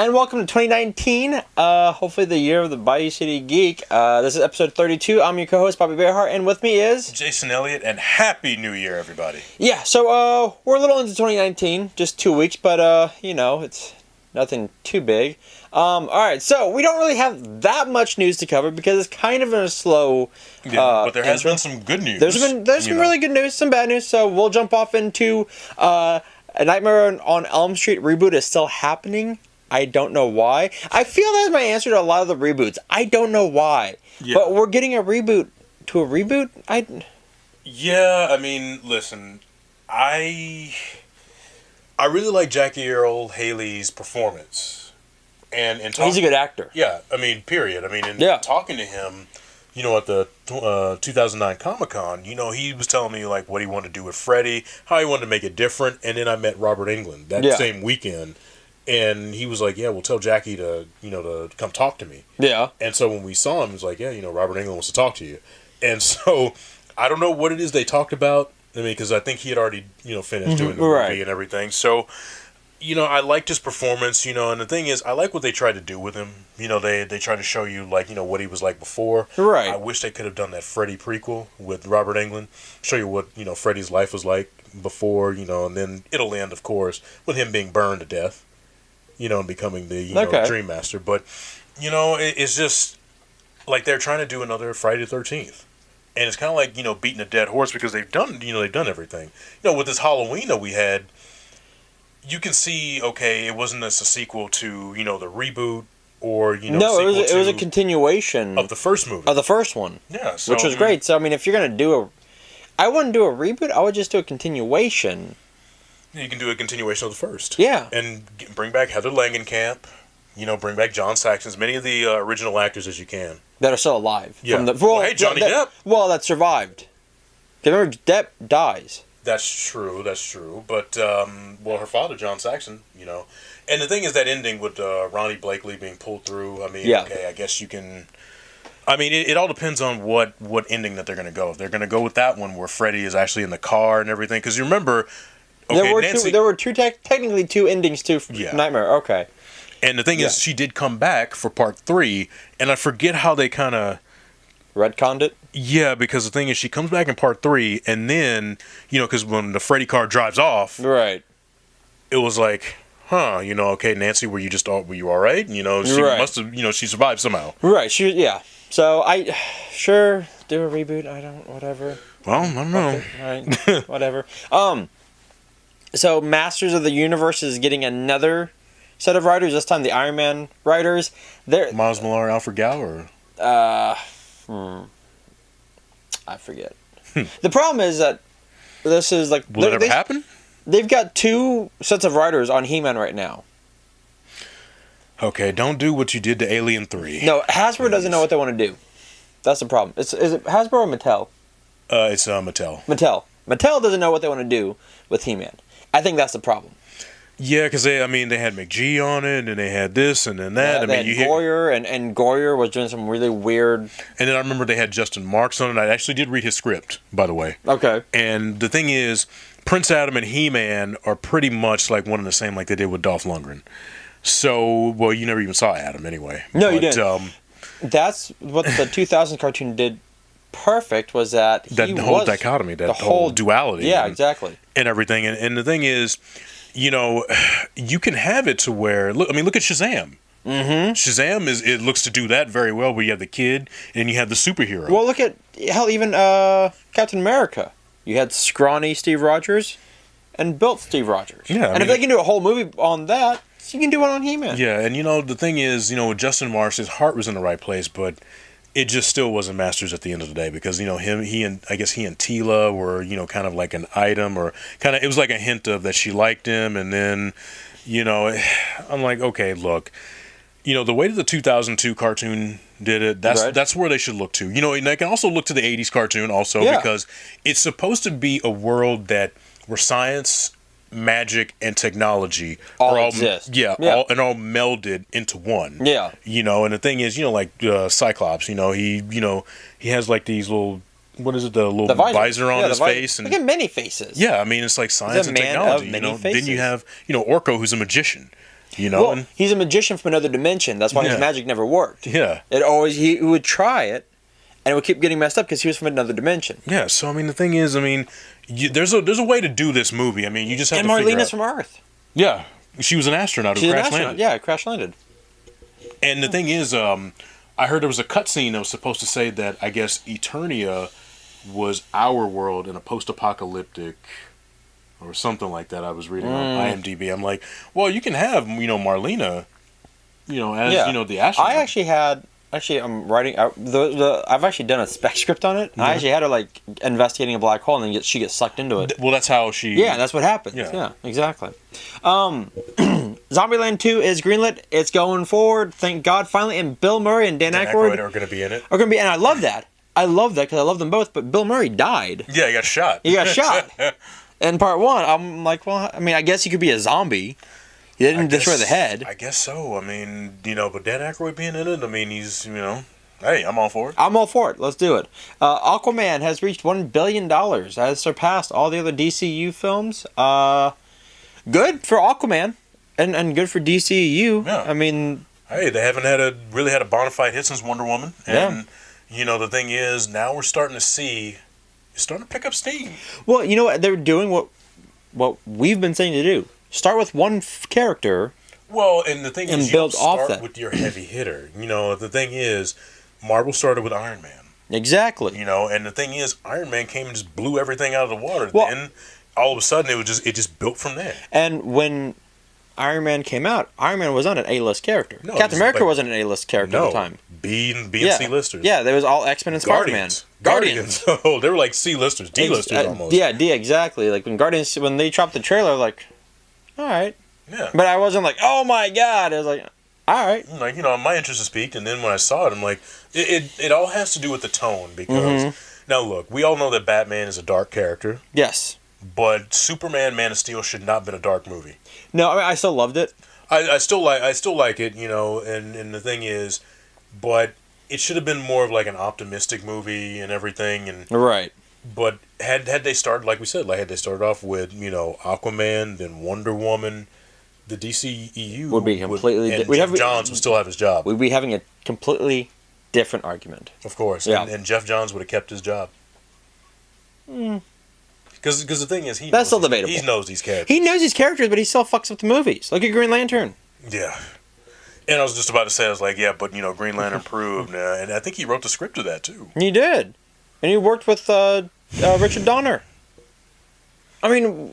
And welcome to 2019, hopefully the year of the BCG Geek. This is episode 32. I'm your co-host, Bobby Bearhart, and with me is... Jason Elliott, and Happy New Year, everybody. Yeah, so we're a little into 2019, just 2 weeks, but, it's nothing too big. Alright, so we don't really have that much news to cover because it's kind of a slow but there has been some good news. There's some really good news, some bad news, so we'll jump off into A Nightmare on Elm Street reboot is still happening. I don't know why. I feel that's my answer to a lot of the reboots. I don't know why. Yeah. But we're getting a reboot to a reboot? Yeah, I mean, listen, I really like Jackie Earle Haley's performance. And he's a good actor. Yeah, I mean, period. I mean, talking to him, at the 2009 Comic-Con, he was telling me, like, what he wanted to do with Freddy, how he wanted to make it different, and then I met Robert Englund that same weekend. And he was like, yeah, well, tell Jackie to come talk to me. Yeah. And so when we saw him, he was like, yeah, Robert Englund wants to talk to you. And so I don't know what it is they talked about. I mean, because I think he had already, finished doing the movie and everything. So, I liked his performance, and the thing is, I like what they tried to do with him. They tried to show you, like, what he was like before. Right. I wish they could have done that Freddy prequel with Robert Englund. Show you what, Freddy's life was like before, and then it'll end, of course, with him being burned to death. And becoming the Dream Master. But, it's just like they're trying to do another Friday the 13th. And it's kind of like, beating a dead horse because they've done everything. With this Halloween that we had, you can see, okay, it wasn't just a sequel to, the reboot or, No, it was a continuation. Of the first movie. Of the first one. Yeah. So, which was great. So, I mean, if you're going to do I wouldn't do a reboot, I would just do a continuation. You can do a continuation of the first. Yeah. And bring back Heather Langenkamp. Bring back John Saxon, as many of the original actors as you can. That are still alive. Yeah. Hey, Johnny Depp. Well, that survived. Remember, Depp dies. That's true. But, her father, John Saxon, And the thing is, that ending with Ronnie Blakely being pulled through, I mean, okay, I guess you can... I mean, it all depends on what ending that they're going to go. If they're going to go with that one where Freddy is actually in the car and everything. Because you remember... Okay, there were technically two endings to Nightmare. Okay. And the thing is, she did come back for part 3, and I forget how they kind of... retconned it? Yeah, because the thing is, she comes back in part 3, and then, because when the Freddy car drives off... Right. It was like, okay, Nancy, were you all right? She must have, she survived somehow. Right, So, sure, do a reboot, whatever. Well, I don't know. Okay, all right, whatever. So, Masters of the Universe is getting another set of writers. This time, the Iron Man writers. Miles Millar, Alfred Gower. I forget. The problem is that this is like... Will it ever happen? They've got 2 sets of writers on He-Man right now. Okay, don't do what you did to Alien 3. No, Hasbro doesn't know what they want to do. That's the problem. Is it Hasbro or Mattel? It's Mattel. Mattel doesn't know what they want to do with He-Man. I think that's the problem. Yeah, because they had McGee on it, and they had this, and then that. Yeah, Goyer, and Goyer was doing some really weird... And then I remember they had Justin Marks on it. I actually did read his script, by the way. Okay. And the thing is, Prince Adam and He-Man are pretty much like one and the same, like they did with Dolph Lundgren. So, well, you never even saw Adam anyway. No, you didn't. That's what the 2000 cartoon did perfect, was that the whole dichotomy, that whole duality. Yeah, exactly. And everything. And the thing is, you can have it to where... Look at Shazam. Mm-hmm. Shazam it looks to do that very well, where you have the kid and you have the superhero. Well, look at, hell, even Captain America. You had scrawny Steve Rogers and built Steve Rogers. Yeah, if they can do a whole movie on that, you can do one on He-Man. Yeah, and the thing is, with Justin Marsh, his heart was in the right place, but it just still wasn't Masters at the end of the day, because he and Tila were kind of like an item, or kind of, it was like a hint of that she liked him, and then I'm like, okay, look, the way that the 2002 cartoon did it, that's where they should look to. And they can also look to the 80s cartoon also, because it's supposed to be a world where science, magic, and technology all exist. All melded into one. Yeah. And the thing is, like Cyclops, he has like these little, what is it, the little visor on his face, and look at many faces. Yeah, I mean, it's like science and technology. Then you have, Orko, who's a magician. You know, well, he's a magician from another dimension. That's why his magic never worked. Yeah, he would try it, and it would keep getting messed up because he was from another dimension. Yeah. So I mean, the thing is, I mean, there's a way to do this movie. I mean, you just have to figure out. And Marlena's from Earth. Yeah, she was an astronaut who crash landed. Yeah, crash landed. And the thing is, I heard there was a cutscene that was supposed to say that I guess Eternia was our world in a post-apocalyptic. Or something like that. I was reading on IMDb. I'm like, well, you can have Marlena, as the astronaut. I'm writing. I've actually done a spec script on it. Mm-hmm. I actually had her investigating a black hole, and then she gets sucked into it. Well, that's how she. Yeah, that's what happens. Yeah exactly. Zombieland 2 is greenlit. It's going forward. Thank God, finally. And Bill Murray and Dan Aykroyd are going to be in it. And I love that. I love that because I love them both. But Bill Murray died. Yeah, he got shot. In part 1, I'm like, well, I mean, I guess he could be a zombie. He didn't destroy the head. I guess so. I mean, but Dan Aykroyd being in it, I mean, he's, hey, I'm all for it. I'm all for it. Let's do it. Aquaman has reached $1 billion. Has surpassed all the other DCU films. Good for Aquaman, and good for DCU. Yeah. I mean... Hey, they haven't really had a bona fide hit since Wonder Woman. And, the thing is, now we're starting to see... It's starting to pick up steam. Well, you know what? They're doing what we've been saying to do. Start with one character. Well, and the thing is, build you start off that with your heavy hitter. The thing is, Marvel started with Iron Man. Exactly. And the thing is, Iron Man came and just blew everything out of the water. Well, then, all of a sudden, it just built from there. And when Iron Man came out, Iron Man was not an A-list character. No, Captain America wasn't an A-list character at the time. B and C-listers. Yeah, there was all X-Men and Spider-Man. Guardians. Oh, they were like C-listers, D-listers almost. Yeah, exactly. Like when they dropped the trailer, like, all right. Yeah. But I wasn't like, oh my God. I was like, all right. Like, my interest is piqued, and then when I saw it, I'm like, it all has to do with the tone, because, now look, we all know that Batman is a dark character. Yes. But Superman, Man of Steel should not have been a dark movie. No, I mean, I still loved it. I still like it, and the thing is, but it should have been more of like an optimistic movie and everything, and right. But had they started, like we said, had they started off with Aquaman, then Wonder Woman, the DCEU would be completely different. Jeff Johns would still have his job. We'd be having a completely different argument. Of course, yeah. And Jeff Johns would have kept his job. Because the thing is, that's still debatable. He knows these characters. He knows these characters, but he still fucks up the movies. Look at Green Lantern. Yeah. And I was just about to say, I was like, yeah, but, Green Lantern proved. And I think he wrote the script of that, too. He did. And he worked with Richard Donner. I mean,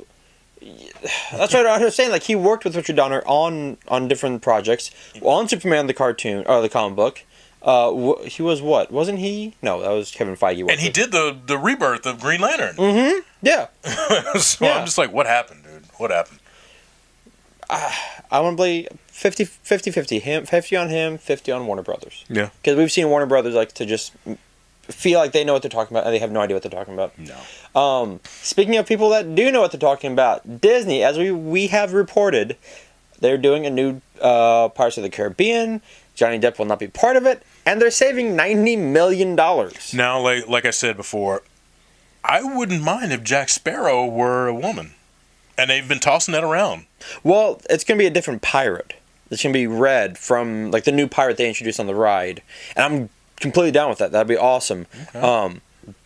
that's what I was saying. Like, he worked with Richard Donner on different projects. On Superman, the cartoon, or the comic book. He was what? Wasn't he? No, that was Kevin Feige. And he did the rebirth of Green Lantern. Mm-hmm. Yeah. So yeah. I'm just like, what happened, dude? What happened? I want to play 50-50. 50 on him, 50 on Warner Brothers. Yeah. Because we've seen Warner Brothers like to just feel like they know what they're talking about, and they have no idea what they're talking about. No. Speaking of people that do know what they're talking about, Disney, as we have reported, they're doing a new Pirates of the Caribbean. Johnny Depp will not be part of it, and they're saving $90 million. Now, like I said before, I wouldn't mind if Jack Sparrow were a woman. And they've been tossing that around. Well, it's going to be a different pirate. It's going to be Red from the new pirate they introduced on the ride. And I'm completely down with that. That'd be awesome. Okay.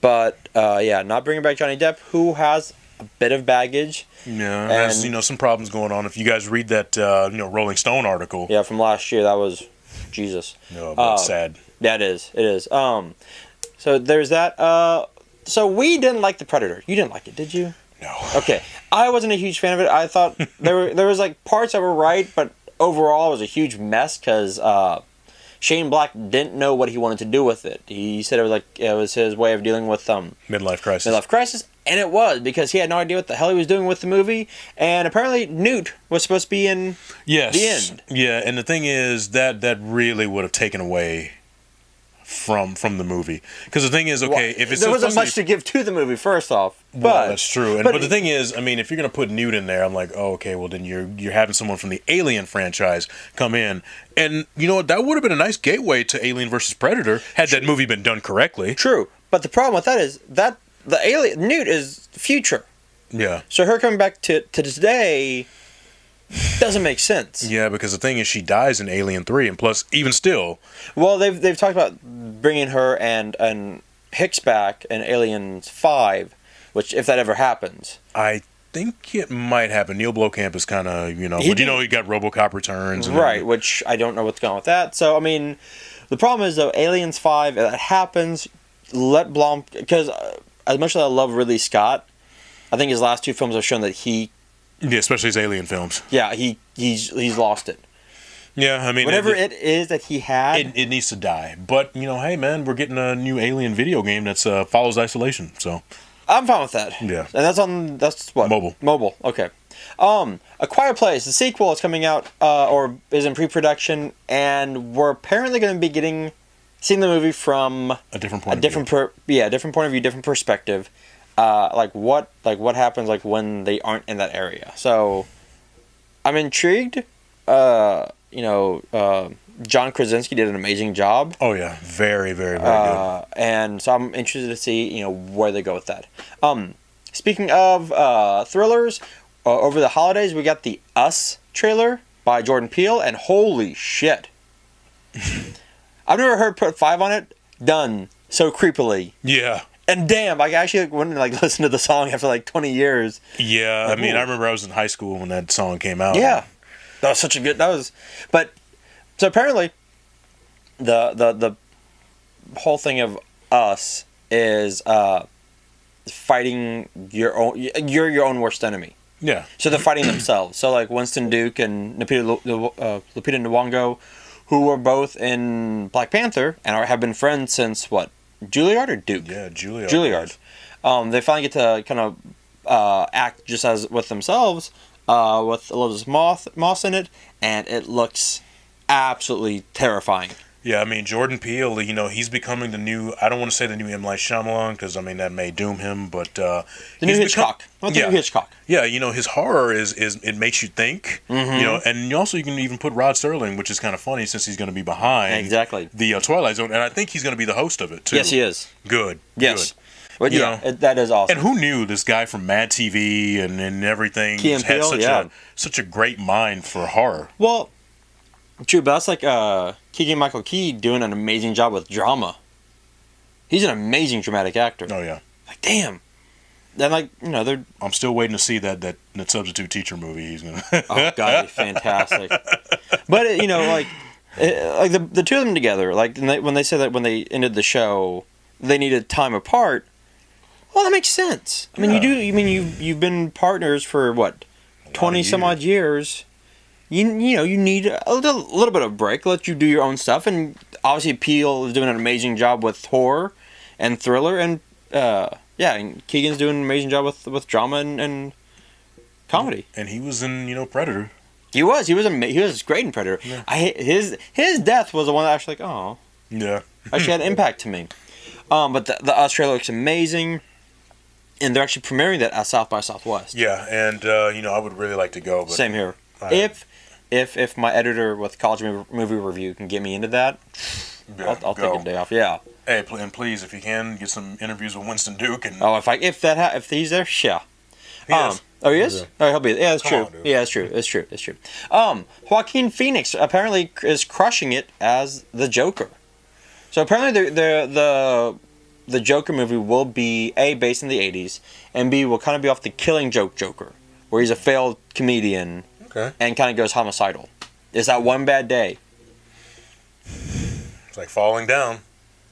Not bringing back Johnny Depp, who has a bit of baggage. Yeah, has some problems going on. If you guys read that Rolling Stone article. Yeah, from last year, that was Jesus. No, but it's sad. Yeah, it is. It is. So there's that. So we didn't like The Predator. You didn't like it, did you? No. Okay. I wasn't a huge fan of it. I thought there was parts that were right, but overall it was a huge mess because Shane Black didn't know what he wanted to do with it. He said it was his way of dealing with midlife crisis. Midlife crisis, and it was because he had no idea what the hell he was doing with the movie. And apparently Newt was supposed to be in the end. Yeah, and the thing is that really would have taken away from the movie, because the thing is, if it's there wasn't much to give to the movie. First off, well, that's true. But the thing is, I mean, if you're gonna put Newt in there, I'm like, oh, okay, well then you're having someone from the Alien franchise come in, and you know what? That would have been a nice gateway to Alien versus Predator had that movie been done correctly. True, but the problem with that is that the alien Newt is future. Yeah. So her coming back to today doesn't make sense. Yeah, because the thing is, she dies in Alien 3, and plus, even still... Well, they've talked about bringing her and Hicks back in Alien 5, which, if that ever happens... I think it might happen. Neil Blomkamp is kind of, he got RoboCop Returns. And right, which I don't know what's going on with that. So, I mean, the problem is, though, Aliens 5, if that happens, let Blom... Because as much as I love Ridley Scott, I think his last 2 films have shown that he... Yeah, especially his Alien films. Yeah, he's lost it. Yeah, I mean... Whatever it is that he had... It needs to die. But, hey, man, we're getting a new Alien video game that's follows Isolation, so... I'm fine with that. Yeah. And that's what? Mobile. Mobile, okay. A Quiet Place, the sequel is coming out, or is in pre-production, and we're apparently going to be seeing the movie from... A different point of view. Different point of view, different perspective. What happens, when they aren't in that area. So, I'm intrigued. John Krasinski did an amazing job. Oh yeah, very, very, very good. And so I'm interested to see, where they go with that. Speaking of thrillers, over the holidays we got the Us trailer by Jordan Peele, and holy shit, I've never heard put 5 on it done so creepily. Yeah. And damn, I actually went and listen to the song after 20 years. Yeah, I remember I was in high school when that song came out. Yeah, that was such a good. But so apparently, the whole thing of Us is fighting your own worst enemy. Yeah. So they're fighting themselves. So Winston Duke and Lupita Nyong'o, who were both in Black Panther and have been friends since what? Juilliard or Duke? Yeah, Juilliard. Juilliard. They finally get to kind of act just as with themselves, with Elizabeth Moss in it, and it looks absolutely terrifying. Yeah, Jordan Peele, he's becoming the new, I don't want to say the new M. Night Shyamalan, because, that may doom him, but... the new Hitchcock. New Hitchcock. Yeah, his horror is it makes you think, and also you can even put Rod Serling, which is kind of funny, since he's going to be behind... Exactly. ...the Twilight Zone, and I think he's going to be the host of it, too. Yes, he is. Good. Yes. Good. But that is awesome. And who knew this guy from Mad TV and everything Key and had Peele, such a great mind for horror. Well... True, but that's Keegan-Michael Key doing an amazing job with drama. He's an amazing dramatic actor. Oh, yeah. Damn. Then, they're... I'm still waiting to see that substitute teacher movie he's going to... Oh, God, it'd be fantastic. But, the two of them together, when they said that when they ended the show, they needed time apart, well, that makes sense. You've been partners for, what, 20-some-odd years... You need a little bit of a break. Let you do your own stuff, and obviously Peele is doing an amazing job with horror and thriller, and and Keegan's doing an amazing job with drama and comedy. And he was in Predator. He was great in Predator. Yeah. His death was the one that actually yeah, actually had an impact to me. But the Australia looks amazing, and they're actually premiering that at South by Southwest. Yeah, and I would really like to go. But same here. If my editor with College Movie Review can get me into that, I'll take a day off. Yeah. Hey, and please, if you can, get some interviews with Winston Duke and. Oh, if he's there, yeah. He is. Oh, he is. Yeah. Oh, he'll be. Yeah, that's true. On, yeah, that's true. It's true. Joaquin Phoenix apparently is crushing it as the Joker. So apparently the Joker movie will be A, based in the 80s, and B, will kind of be off the Killing Joke Joker, where he's a failed comedian. Okay. And kind of goes homicidal. Is that one bad day? It's like falling down.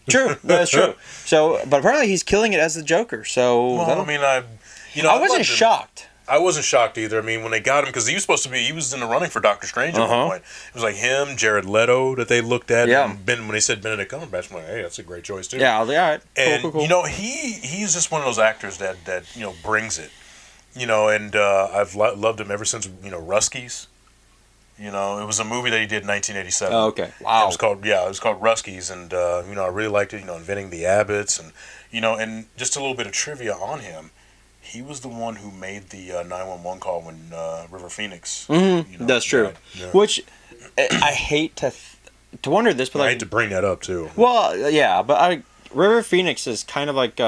True, that's true. So, but apparently he's killing it as the Joker. So, well, I wasn't shocked. I wasn't shocked either. when they got him, because he was in the running for Doctor Strange at one point. It was like him, Jared Leto that they looked at. Yeah. And when they said Benedict Cumberbatch, I'm like, hey, that's a great choice too. Yeah, I was like, all right. And cool. he's just one of those actors that brings it. And I've loved him ever since, Ruskies. It was a movie that he did in 1987. Oh, okay. Wow. It was called Ruskies, and, I really liked it, Inventing the Abbots, and, and just a little bit of trivia on him. He was the one who made the 911 call when River Phoenix. Mm-hmm. That's true. Yeah. Which, I hate to wonder this, but I hate to bring that up, too. Well, yeah, but River Phoenix is kind of like...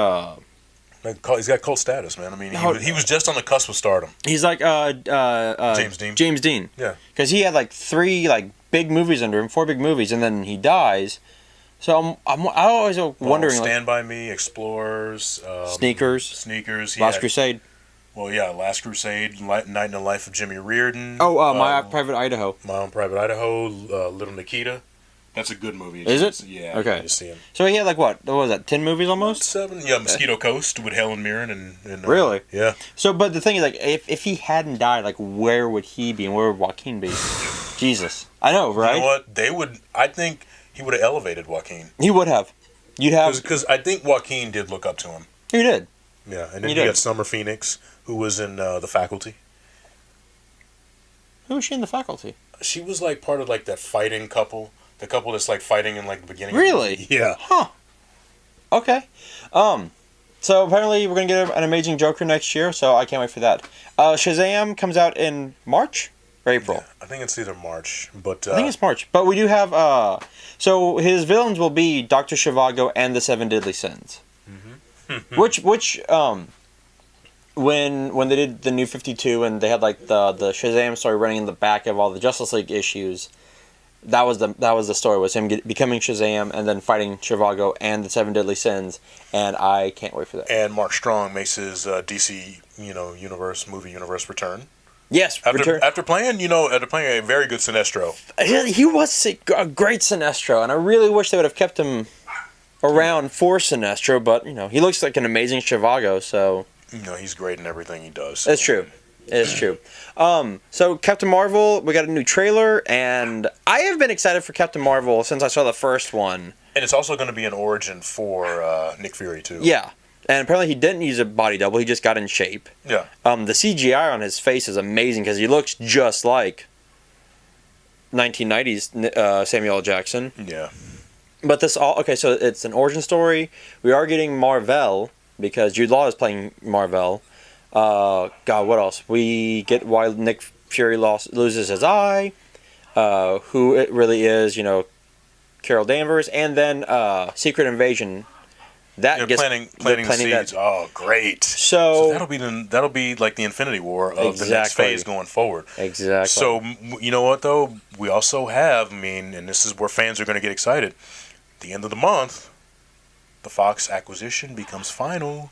He's got cult status, man. I mean, he was just on the cusp of stardom. He's like James Dean. James Dean. Yeah. Because he had like 3 big movies under him, 4 big movies, and then he dies. So I'm always wondering. Stand By Me, Explorers, Sneakers, Last Crusade. Well, yeah, Last Crusade, Night in the Life of Jimmy Reardon. Oh, My Private Idaho. My Own Private Idaho, Little Nikita. That's a good movie. Is it? Yeah. Okay. You see him. So he had like what was that? 10 movies almost. 7. Yeah, Mosquito Coast with Helen Mirren and really. Yeah. So, but the thing is, like, if he hadn't died, like, where would he be and where would Joaquin be? Jesus, I know, right? You know what? They would. I think he would have elevated Joaquin. He would have. You'd have because I think Joaquin did look up to him. He did. Yeah, and then you got Summer Phoenix, who was in The Faculty. Who was she in The Faculty? She was like part of like that fighting couple. The couple that's like fighting in like the beginning. Really? Of the movie. Yeah. Huh. Okay. So apparently we're gonna get an Amazing Joker next year. So I can't wait for that. Shazam comes out in March or April. Yeah, I think it's either March, but I think it's March. But we do have. So his villains will be Dr. Zhivago and the Seven Deadly Sins. Mm-hmm. which when they did the New 52 and they had like the Shazam story running in the back of all the Justice League issues. That was the story, was him becoming Shazam and then fighting Zhivago and the Seven Deadly Sins, and I can't wait for that. And Mark Strong makes his DC movie universe return. Yes, after playing a very good Sinestro. He was a great Sinestro, and I really wish they would have kept him around for Sinestro. But he looks like an amazing Zhivago, so he's great in everything he does. That's true. It's true. So Captain Marvel, we got a new trailer, and I have been excited for Captain Marvel since I saw the first one. And it's also going to be an origin for Nick Fury too. Yeah, and apparently he didn't use a body double; he just got in shape. Yeah. The CGI on his face is amazing because he looks just like 1990s Samuel L. Jackson. Yeah. But so it's an origin story. We are getting Mar-Vell because Jude Law is playing Mar-Vell. God, what else? We get why Nick Fury loses his eye, who it really is, Carol Danvers, and then Secret Invasion. That gets planting seeds. Oh, great! So that'll be like the Infinity War of the next phase going forward. Exactly. So you know what though? We also have, and this is where fans are going to get excited. At the end of the month, the Fox acquisition becomes final.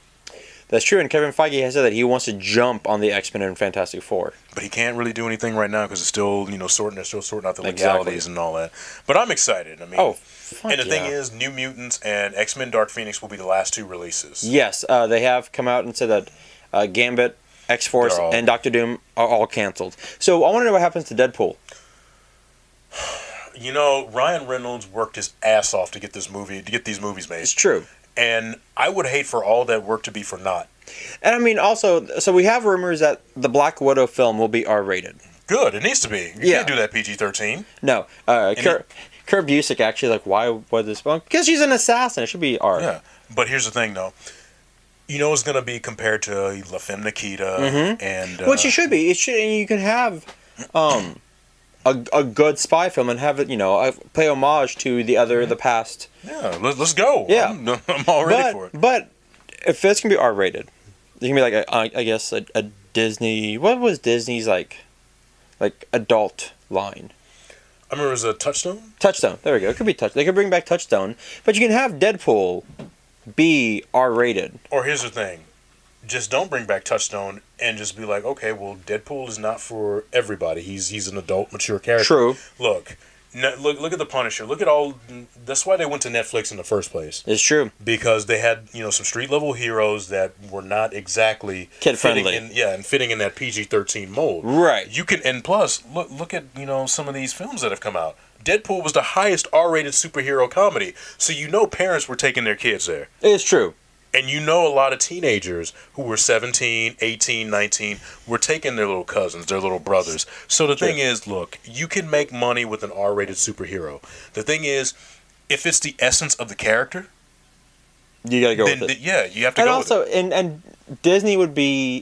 That's true, and Kevin Feige has said that he wants to jump on the X-Men and Fantastic Four. But he can't really do anything right now because it's still, sorting out the legalities and all that. But I'm excited. And the thing is, New Mutants and X-Men Dark Phoenix will be the last 2 releases. Yes, they have come out and said that Gambit, X-Force, and Doctor Doom are all canceled. So I want to know what happens to Deadpool. Ryan Reynolds worked his ass off to get these movies made. It's true. And I would hate for all that work to be for naught. And also, so we have rumors that the Black Widow film will be R-rated. Good, it needs to be. You can't do that PG-13. No. Kurt Busiek actually, why was this film? Because she's an assassin. It should be R. Yeah, but here's the thing, though. It's going to be compared to La Femme Nikita and... Which it should be. You can have... a good spy film and have it, pay homage to the past. Yeah, let's go. Yeah. I'm all ready for it. But if it's going to be R-rated, it can be like, I guess, a Disney... What was Disney's, like adult line? I remember it was a Touchstone? Touchstone. There we go. It could be Touchstone. They could bring back Touchstone. But you can have Deadpool be R-rated. Or here's the thing. Just don't bring back Touchstone and just be like, okay, well, Deadpool is not for everybody. He's an adult, mature character. True. Look at the Punisher. Look at all. That's why they went to Netflix in the first place. It's true, because they had some street level heroes that were not exactly kid friendly. And fitting in that PG-13 mold. Right. You can, and plus look at some of these films that have come out. Deadpool was the highest R-rated superhero comedy, so parents were taking their kids there. It's true. And a lot of teenagers who were 17, 18, 19 were taking their little cousins, their little brothers. So the thing is, look, you can make money with an R-rated superhero. The thing is, if it's the essence of the character, you gotta go with it. Yeah, you have to go with it. And Disney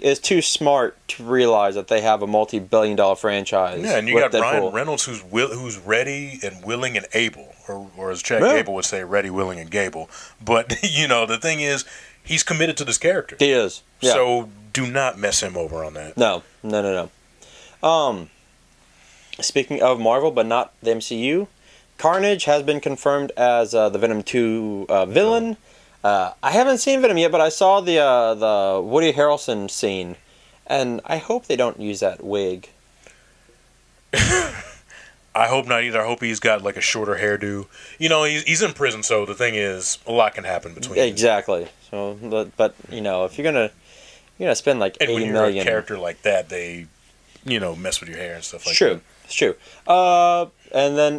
is too smart to realize that they have a multi-billion-dollar franchise. Yeah, and you got Ryan Reynolds who's ready and willing and able, or as Chad Gable would say, ready, willing, and Gable. But the thing is, he's committed to this character. He is. Yeah. So do not mess him over on that. No. Speaking of Marvel, but not the MCU, Carnage has been confirmed as the Venom 2 villain. I haven't seen Venom yet, but I saw the Woody Harrelson scene, and I hope they don't use that wig. I hope not either. I hope he's got like a shorter hairdo. You know, he's in prison, so the thing is, a lot can happen between. Exactly. So, but you know, if you're gonna spend like $80 million, when you're a character like that, they, mess with your hair and stuff like that. It's true. And then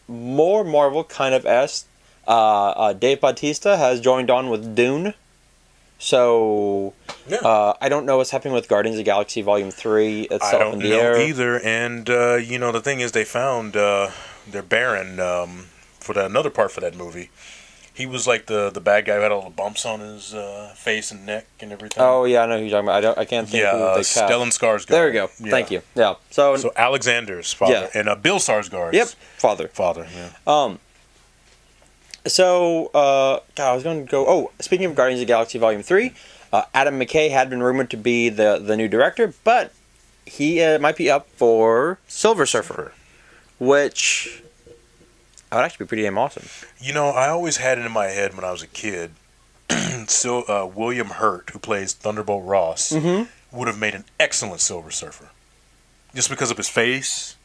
more Marvel kind of asked. Dave Bautista has joined on with Dune. So, I don't know what's happening with Guardians of the Galaxy Volume 3. It's up in the air. I don't know either. And, the thing is, they found their Baron for another part for that movie. He was like the bad guy who had all the bumps on his face and neck and everything. Oh, yeah, I know who you're talking about. I can't think who they cast. Stellan Skarsgård. There we go. Yeah. Thank you. Yeah. So Alexander's father. Yeah. And Bill Skarsgård's. Yep. Father, yeah. So, I was going to go... Oh, speaking of Guardians of the Galaxy Volume 3, Adam McKay had been rumored to be the new director, but he might be up for Silver Surfer, which would actually be pretty damn awesome. I always had it in my head when I was a kid, William Hurt, who plays Thunderbolt Ross, would have made an excellent Silver Surfer. Just because of his face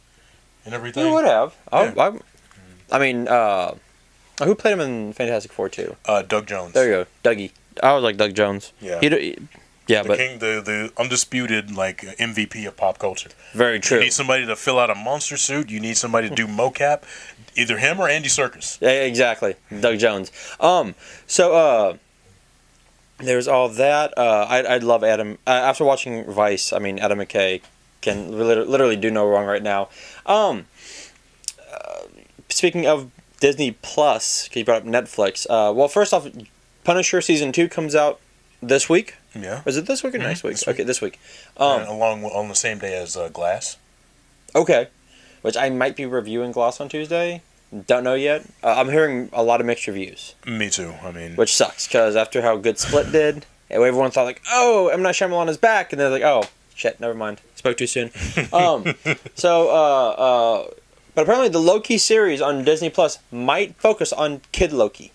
and everything. He would have. Yeah. I mean... who played him in Fantastic Four 2? Doug Jones. There you go, Dougie. I was like Doug Jones. Yeah. The undisputed MVP of pop culture. Very true. You need somebody to fill out a monster suit. You need somebody to do mocap. Either him or Andy Serkis. Yeah, exactly. Doug Jones. There's all that. I'd love Adam. After watching Vice, Adam McKay can literally do no wrong right now. Speaking of Disney Plus, because you brought up Netflix. Well, first off, Punisher Season 2 comes out this week. Yeah. Is it this week or next week? This week. Okay, this week. On the same day as Glass. Okay. Which I might be reviewing Glass on Tuesday. Don't know yet. I'm hearing a lot of mixed reviews. Me too. Which sucks, because after how good Split did, everyone thought M. Night Shyamalan is back, and they're like, oh, shit, never mind. Spoke too soon. But apparently the Loki series on Disney Plus might focus on Kid Loki.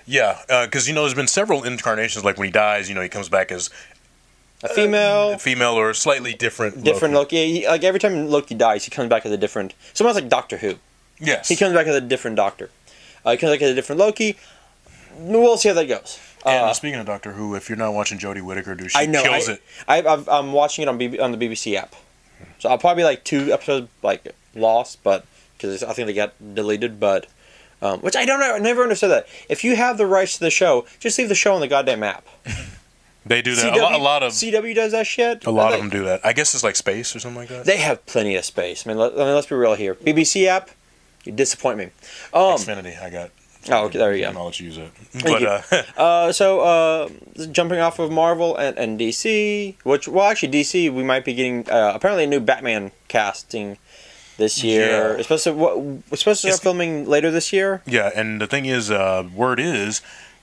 Yeah, because, there's been several incarnations, like when he dies, he comes back as... A female or slightly different Loki. Every time Loki dies, he comes back as a different... Someone's like Doctor Who. Yes. He comes back as a different Doctor. He comes back as a different Loki. We'll see how that goes. And speaking of Doctor Who, if you're not watching Jodie Whittaker, she kills it. I'm watching it on the BBC app. So I'll probably be 2 episodes lost, but because I think they got deleted, but which I don't know. I never understood that. If you have the rights to the show, just leave the show on the goddamn app. They do that. CW, a lot of CW does that shit. A lot of them do that. I guess it's like space or something like that. They have plenty of space. Let's be real here. BBC app, you disappoint me. Xfinity, I got. Oh, okay, there you go. I'll let you use it. Jumping off of Marvel and DC, actually DC, we might be getting apparently a new Batman casting this year. Yeah. It's supposed to start filming later this year. Yeah, and the thing is, word is,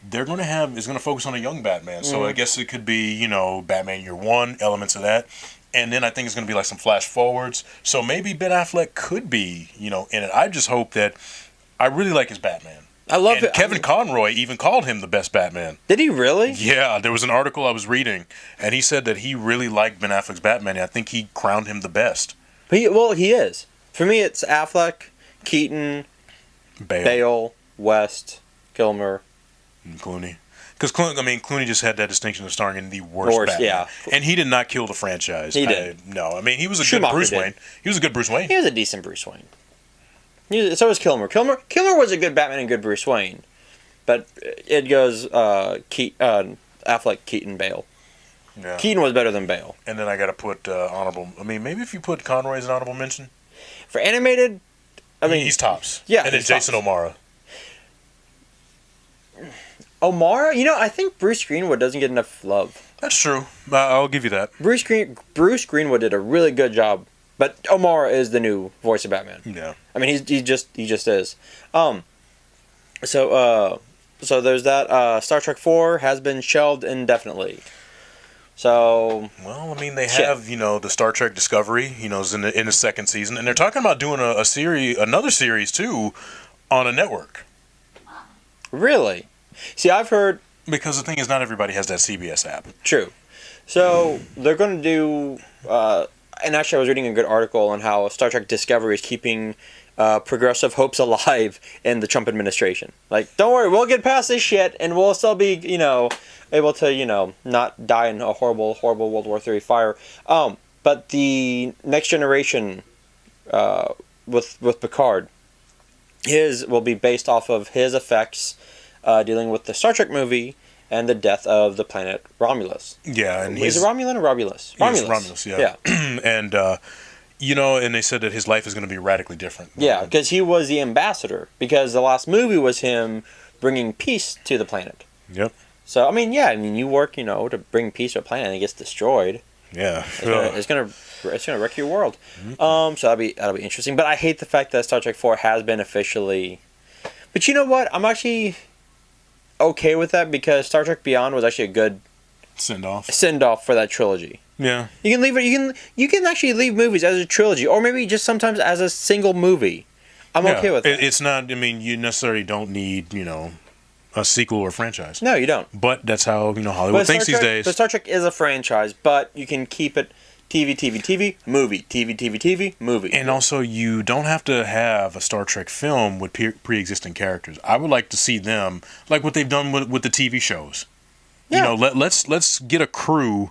it's going to focus on a young Batman. So I guess it could be, Batman Year One, elements of that. And then I think it's going to be some flash forwards. So maybe Ben Affleck could be, in it. I just hope that, I really like his Batman. I love it. Kevin Conroy even called him the best Batman. Did he really? Yeah, there was an article I was reading, and he said that he really liked Ben Affleck's Batman, and I think he crowned him the best. He is. For me, it's Affleck, Keaton, Bale, West, Kilmer, and Clooney. Because Clooney just had that distinction of starring in the worst Batman. Yeah. And he did not kill the franchise. He did. No, he was a good Bruce Wayne. He was a good Bruce Wayne. He was a decent Bruce Wayne. So was Kilmer. Kilmer was a good Batman and good Bruce Wayne. But it goes Affleck, Keaton, Bale. Yeah. Keaton was better than Bale. And then I got to put honorable... maybe if you put Conroy as an honorable mention. For animated, he's tops. Yeah, and then Jason O'Mara. O'Mara? I think Bruce Greenwood doesn't get enough love. That's true. I'll give you that. Bruce Greenwood did a really good job. But O'Mara is the new voice of Batman. Yeah. He just is. So there's that. Star Trek 4 has been shelved indefinitely. So. Well, I mean, they have, the Star Trek Discovery, is in the second season. And they're talking about doing another series, too, on a network. Really? See, I've heard... Because the thing is, not everybody has that CBS app. True. So they're going to do... and actually, I was reading a good article on how Star Trek Discovery is keeping progressive hopes alive in the Trump administration. Like, don't worry, we'll get past this shit, and we'll still be, able to, not die in a horrible, horrible World War III fire. But the Next Generation with Picard, his will be based off of his effects dealing with the Star Trek movie and the death of the planet Romulus. Yeah, and is it Romulan or Romulus? Romulus. Romulus, yeah. And and they said that his life is going to be radically different. Yeah, because he was the ambassador. Because the last movie was him bringing peace to the planet. Yep. So you work, to bring peace to a planet and it gets destroyed. Yeah. It's gonna wreck your world. Mm-hmm. So that'll be interesting. But I hate the fact that Star Trek 4 has been officially. But you know what? I'm actually okay with that because Star Trek Beyond was actually a good send off for that trilogy. Yeah. You can leave it. You can actually leave movies as a trilogy, or maybe just sometimes as a single movie. I'm okay with that. It's not. I mean, you necessarily don't need a sequel or franchise. No, you don't. But that's how Hollywood thinks these days. But Star Trek is a franchise, but you can keep it TV, movie, TV, movie. And also, you don't have to have a Star Trek film with pre-existing characters. I would like to see them like what they've done with the TV shows. Yeah. Let's get a crew,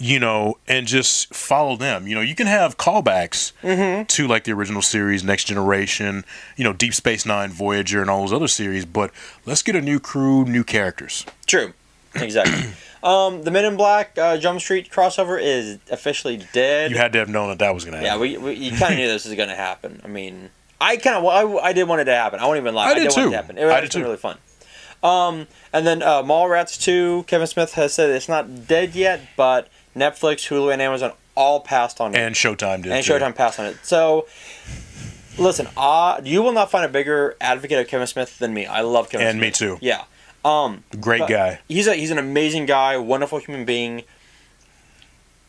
and just follow them. You can have callbacks to like the original series, Next Generation, Deep Space Nine, Voyager, and all those other series. But let's get a new crew, new characters. True, exactly. The Men in Black Jump Street crossover is officially dead. You had to have known that was going to happen. Yeah, you kind of knew this was going to happen. I mean, I did want it to happen. I won't even lie. I did too. Want it to happen. It was really fun. And then Mallrats 2, Kevin Smith has said it's not dead yet, but Netflix, Hulu, and Amazon all passed on it. And Showtime did. And Showtime passed on it. So, listen, you will not find a bigger advocate of Kevin Smith than me. I love Kevin Smith. And me too. Yeah. Great guy. He's an amazing guy, wonderful human being.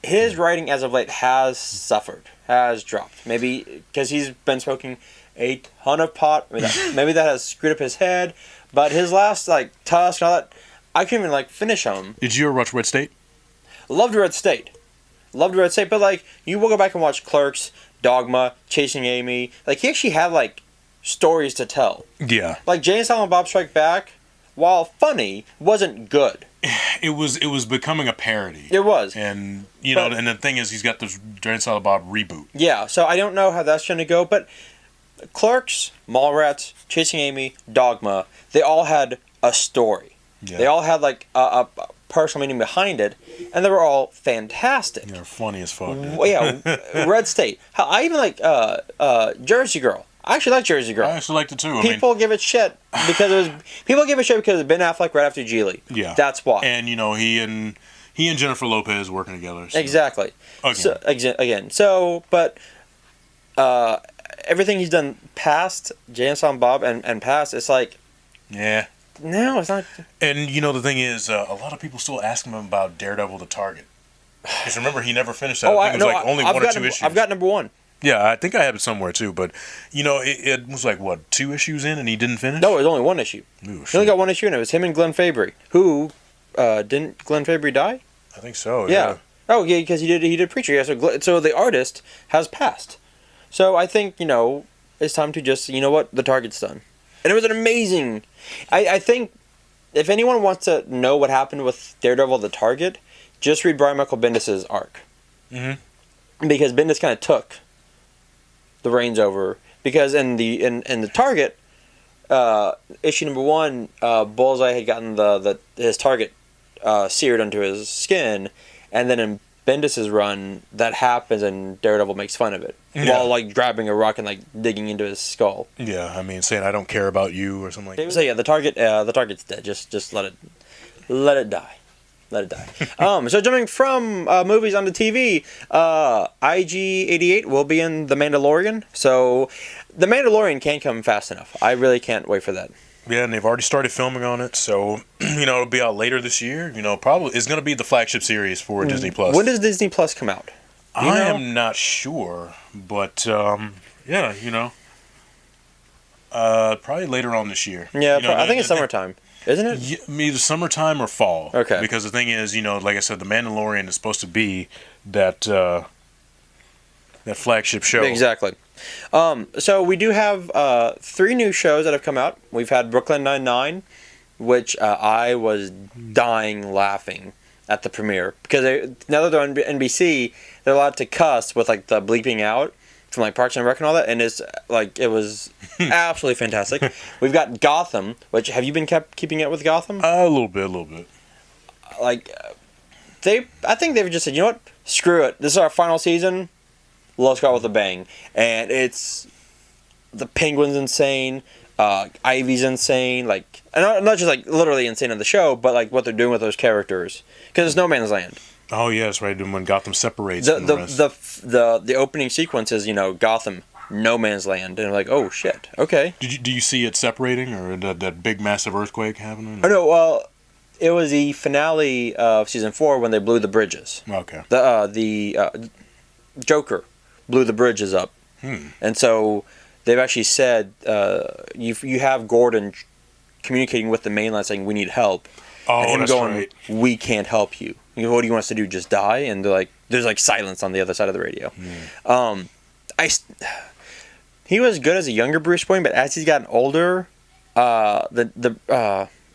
His writing as of late has suffered, has dropped. Maybe because he's been smoking a ton of pot. Maybe that has screwed up his head. But his last Tusk and all that, I couldn't even finish him. Did you ever watch Red State? Loved Red State, but you will go back and watch Clerks, Dogma, Chasing Amy. He actually had stories to tell. Yeah. Jay and Silent Bob Strike Back, while funny, wasn't good. It was becoming a parody. It was. And and the thing is, he's got this Jay and Silent Bob reboot. Yeah, so I don't know how that's going to go, but Clerks, Mallrats, Chasing Amy, Dogma, they all had a story. Yeah. They all had a personal meaning behind it, and they were all fantastic. They're funny as fuck. Yeah, Red State. I even like Jersey Girl. I actually like Jersey Girl. I actually liked it too. People give it shit because it was Ben Affleck right after Geely. Yeah, that's why. And he and Jennifer Lopez working together. So. Exactly. Again. So, but everything he's done past Jay and Silent Bob and past, it's yeah. No, it's not. And the thing is, a lot of people still ask him about Daredevil the Target. Because remember, he never finished that. I think it was only one or two issues. I've got number one. Yeah, I think I have it somewhere too. But it was 2 issues in, and he didn't finish. No, it was only one issue. Ooh, he only got one issue, and it was him and Glenn Fabry. Who didn't Glenn Fabry die? I think so. Yeah. Oh yeah, because he did Preacher. Yeah, so the artist has passed. So I think it's time to just what, the Target's done, and it was an amazing. I think if anyone wants to know what happened with Daredevil the Target, just read Brian Michael Bendis' arc. Mm-hmm. Because Bendis kind of took the reins over, because in the Target issue number 1, Bullseye had gotten his target seared onto his skin, and then in Bendis' run that happens and Daredevil makes fun of it while grabbing a rock and digging into his skull. Yeah, I mean saying I don't care about you or something like that. So yeah, the target's dead. Just let it die. Let it die. So jumping from movies onto TV, IG-88 will be in The Mandalorian. So The Mandalorian can't come fast enough. I really can't wait for that. Yeah, and they've already started filming on it, so it'll be out later this year. Probably it's going to be the flagship series for Disney Plus. When does Disney Plus come out? I am not sure, but yeah, probably later on this year. Yeah, I think it's summertime. Isn't it? Either summertime or fall. Okay. Because the thing is, like I said, The Mandalorian is supposed to be that flagship show. Exactly. So we do have 3 new shows that have come out. We've had Brooklyn Nine-Nine, which I was dying laughing at the premiere. Because now that they're on NBC, they're allowed to cuss with like the bleeping out from like Parks and Rec and all that, and it was absolutely fantastic. We've got Gotham, which have you been keeping up with Gotham? A little bit. Like I think they've just said, you know what, screw it. This is our final season. Let's go out with a bang. And it's the Penguin's insane. Ivy's insane. Like, not just like literally insane on the show, but like what they're doing with those characters. Because it's no man's land. Oh yes, right. When Gotham separates the opening sequence is Gotham, no man's land, and I'm like, oh shit, okay. Do you see it separating, or that big massive earthquake happening? Oh no, well, it was the finale of season 4 when they blew the bridges. Okay. The Joker blew the bridges up, and so they've actually said you have Gordon communicating with the mainland saying we need help. Oh, and him that's going, right. We can't help you. What do you want us to do? Just die? And they're like, there's like silence on the other side of the radio. He was good as a younger Bruce Wayne, but as he's gotten older, David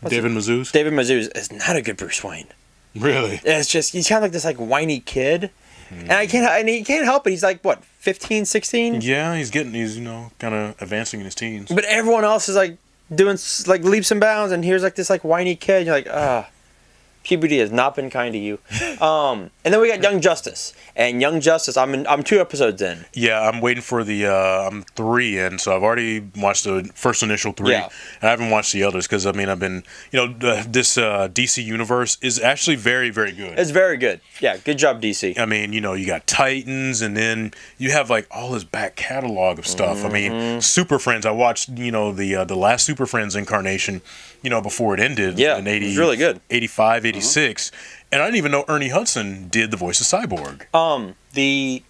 Mazouz is not a good Bruce Wayne. Really? It's just he's kind of like this like whiny kid, and he can't help it. He's like what, 15, 16? Yeah, he's kind of advancing in his teens. But everyone else is like doing like leaps and bounds, and here's like this like whiny kid. You're like, puberty has not been kind to you. And then we got Young Justice. And Young Justice, I'm 2 episodes in. Yeah, I'm waiting for I'm 3 in, so I've already watched the first initial 3. Yeah. And I haven't watched the others because, I've been, this DC universe is actually very, very good. It's very good. Yeah, good job, DC. I mean, you got Titans, and then you have like all this back catalog of stuff. I mean, Super Friends, I watched, the last Super Friends incarnation, before it ended. Yeah, in 80, it was really good. 85, 86. And I didn't even know Ernie Hudson did the voice of Cyborg. The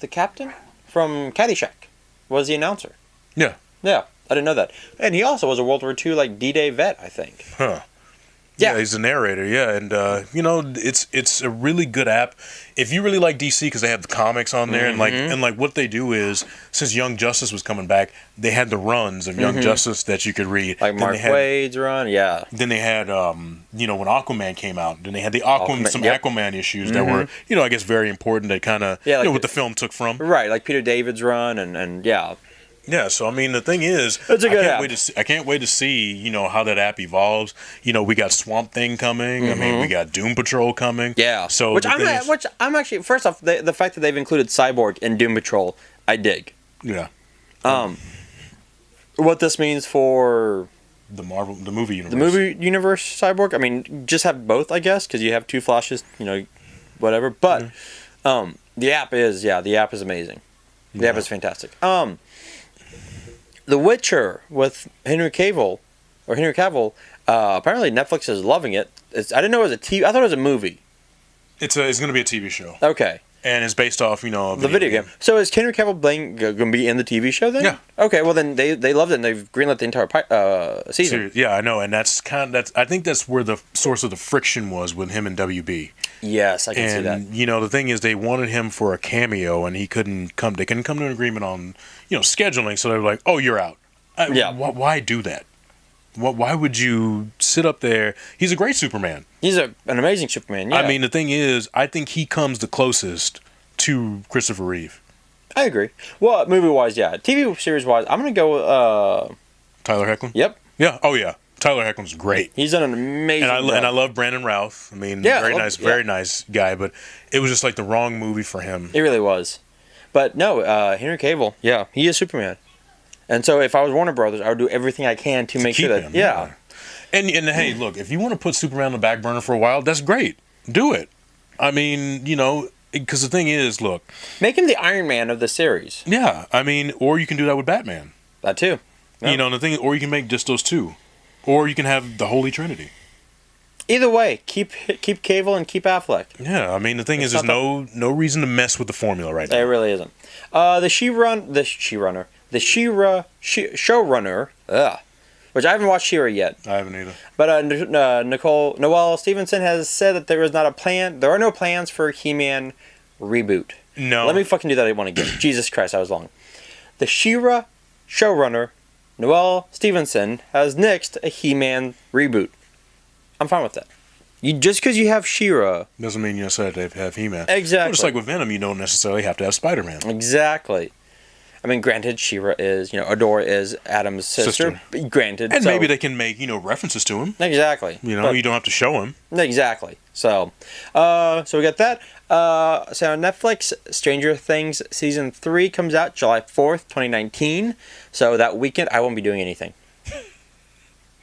captain from Caddyshack was the announcer. Yeah. Yeah, I didn't know that. And he also was a World War II like D-Day vet, I think. Huh. Yeah, he's a narrator. Yeah, and it's a really good app. If you really like DC, because they have the comics on there, and like what they do is, since Young Justice was coming back, they had the runs of Young Justice that you could read. Like Mark Waid's run, yeah. Then they had when Aquaman came out, then they had the Aquaman issues that were I guess very important. That kind of what the film took from. Right, like Peter David's run, and yeah. Yeah, so I mean the thing is, it's a good app. I can't wait to see how that app evolves. We got Swamp Thing coming. I mean, we got Doom Patrol coming. Yeah. So which I'm actually, first off, the fact that they've included Cyborg in Doom Patrol, I dig. Yeah. What this means for the movie universe. The movie universe Cyborg. I mean, just have both, I guess, because you have 2 Flashes. Whatever. But the app is amazing. The app is fantastic. The Witcher with Henry Cavill. Apparently Netflix is loving it. I didn't know it was a TV. I thought it was a movie. It's going to be a TV show. Okay. And it's based off, the video game. So is Henry Cavill going to be in the TV show then? Yeah. Okay. Well, then they loved it and they've greenlit the entire season. Yeah, I know, and I think that's where the source of the friction was with him and WB. Yes, I can see that. And the thing is, they wanted him for a cameo, and he couldn't come. They couldn't come to an agreement on scheduling. So they were like, "Oh, you're out." Why do that? Why would you sit up there? He's a great Superman. He's an amazing Superman, yeah. I mean, the thing is, I think he comes the closest to Christopher Reeve. I agree. Well, movie-wise, yeah. TV series-wise, I'm going to go with... Tyler Hoechlin? Yep. Yeah. Oh, yeah. Tyler Hoechlin's great. He's done an amazing job. And I love Brandon Routh. I mean, very nice guy, but it was just like the wrong movie for him. It really was. But no, Henry Cavill, yeah, he is Superman. And so if I was Warner Brothers, I would do everything I can to make sure that... him, yeah. And hey, look, if you want to put Superman on the back burner for a while, that's great. Do it. I mean, because the thing is, look... Make him the Iron Man of the series. Yeah, I mean, or you can do that with Batman. That too. You know, the thing, or you can make just those two, or you can have the Holy Trinity. Either way, keep Cable and keep Affleck. Yeah, I mean the thing is, there's no reason to mess with the formula right now. It really isn't. The showrunner, which I haven't watched She-Ra yet. I haven't either. But Noelle Stevenson has said that there is not a plan. There are no plans for a He-Man reboot. No. Let me fucking do that one again. Jesus Christ, I was long. The She-Ra showrunner, Noelle Stevenson, has nixed a He-Man reboot. I'm fine with that. Just because you have She-Ra doesn't mean you necessarily have He-Man. Exactly. Well, just like with Venom, you don't necessarily have to have Spider-Man. Exactly. I mean, granted, She-Ra is, Adora is Adam's sister. Granted. And maybe they can make, references to him. Exactly. You don't have to show him. Exactly. So we got that. So on Netflix, Stranger Things Season 3 comes out July 4th, 2019. So that weekend, I won't be doing anything.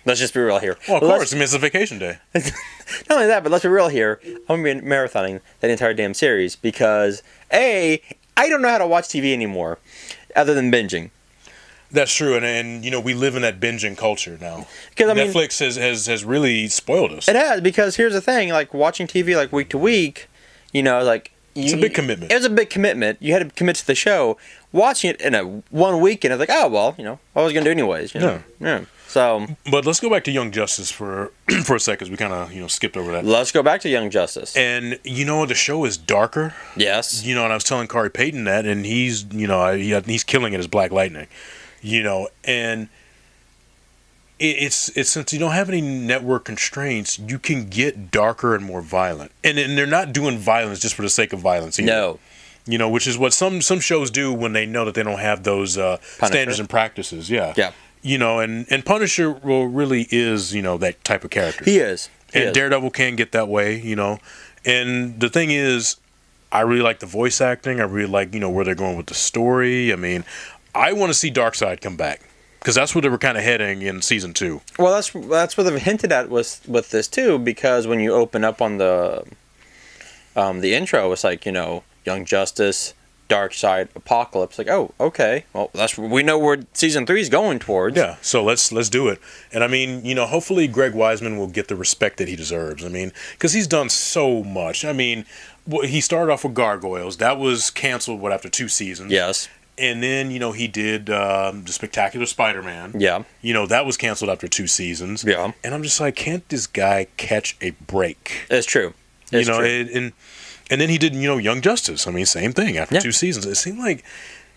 Let's just be real here. Well, of course. It's a vacation day. Not only that, but let's be real here. I'm going to be marathoning that entire damn series because, I don't know how to watch TV anymore other than binging. That's true, and we live in that binging culture now. Because Netflix has really spoiled us. It has, because here's the thing, like watching TV like week to week, it's a big commitment. It was a big commitment. You had to commit to the show. Watching it in one weekend, I was like, oh well, I was gonna do anyways. Yeah. So, but let's go back to Young Justice for a second, because we kind of skipped over that. Let's go back to Young Justice. And the show is darker. Yes. And I was telling Corey Payton that, and he's he's killing it as Black Lightning. And it's since you don't have any network constraints, you can get darker and more violent. And they're not doing violence just for the sake of violence either. No. Which is what some shows do when they know that they don't have those standards and practices. Yeah. Yeah. And Punisher really is, that type of character. He is. Daredevil can get that way, And the thing is, I really like the voice acting. I really like, where they're going with the story. I mean, I want to see Darkseid come back, because that's where they were kind of heading in season 2. Well, that's what they've hinted at with this too, because when you open up on the intro, it's like, Young Justice, Darkseid, Apocalypse. Like, oh, okay. Well, we know where season 3 is going towards. Yeah, so let's do it. And I mean, hopefully Greg Weisman will get the respect that he deserves. I mean, because he's done so much. I mean, he started off with Gargoyles. That was canceled, after 2 seasons? Yes. And then, he did the Spectacular Spider-Man. Yeah. That was canceled after 2 seasons. Yeah. And I'm just like, can't this guy catch a break? It's true. It's true. And then he did, Young Justice. I mean, same thing after 2 seasons. It seemed like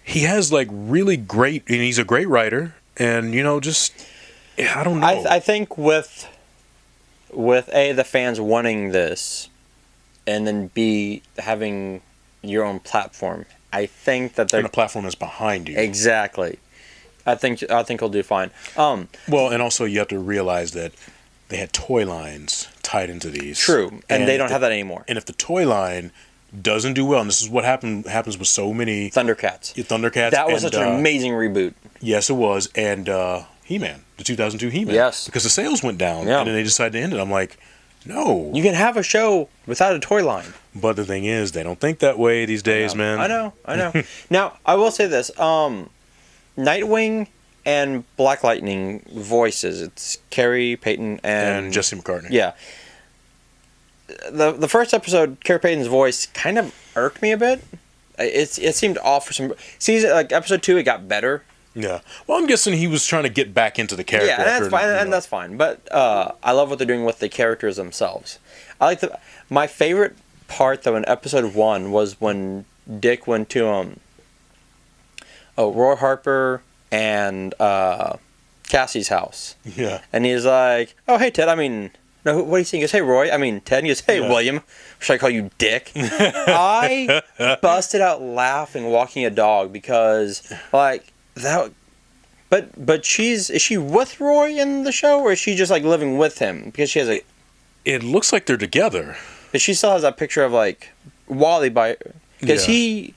he has, really great, and he's a great writer. And, I don't know. I think with the fans wanting this, and then B, having your own platform, I think that and a platform is behind you. Exactly. I think he'll do fine. Well, and also you have to realize that they had toy lines tied into these. True, and they don't have that anymore. And if the toy line doesn't do well, and this is what happens with so many Thundercats. That was such an amazing reboot. Yes, it was, and He-Man, the 2002 He-Man. Yes, because the sales went down, and then they decided to end it. I'm like, no, you can have a show without a toy line. But the thing is, they don't think that way these days, man. I know. Now, I will say this: Nightwing and Black Lightning voices. It's Carrie Payton and Jesse McCartney. Yeah. The first episode, Carrie Payton's voice kind of irked me a bit. It seemed off for some season. Like episode 2, it got better. Yeah. Well, I'm guessing he was trying to get back into the character. Yeah, and that's fine. And that's fine. But I love what they're doing with the characters themselves. My favorite part though in episode 1 was when Dick went to Roy Harper and Cassie's house. Yeah. And he's like, "Oh, hey Ted. I mean, no, what are you saying?" He goes, "Hey Roy. I mean Ted." And he goes, "Hey William. Should I call you Dick?" I busted out laughing walking a dog because that. But is she with Roy in the show, or is she just living with him because she has It looks like they're together. But she still has that picture of Wally by because he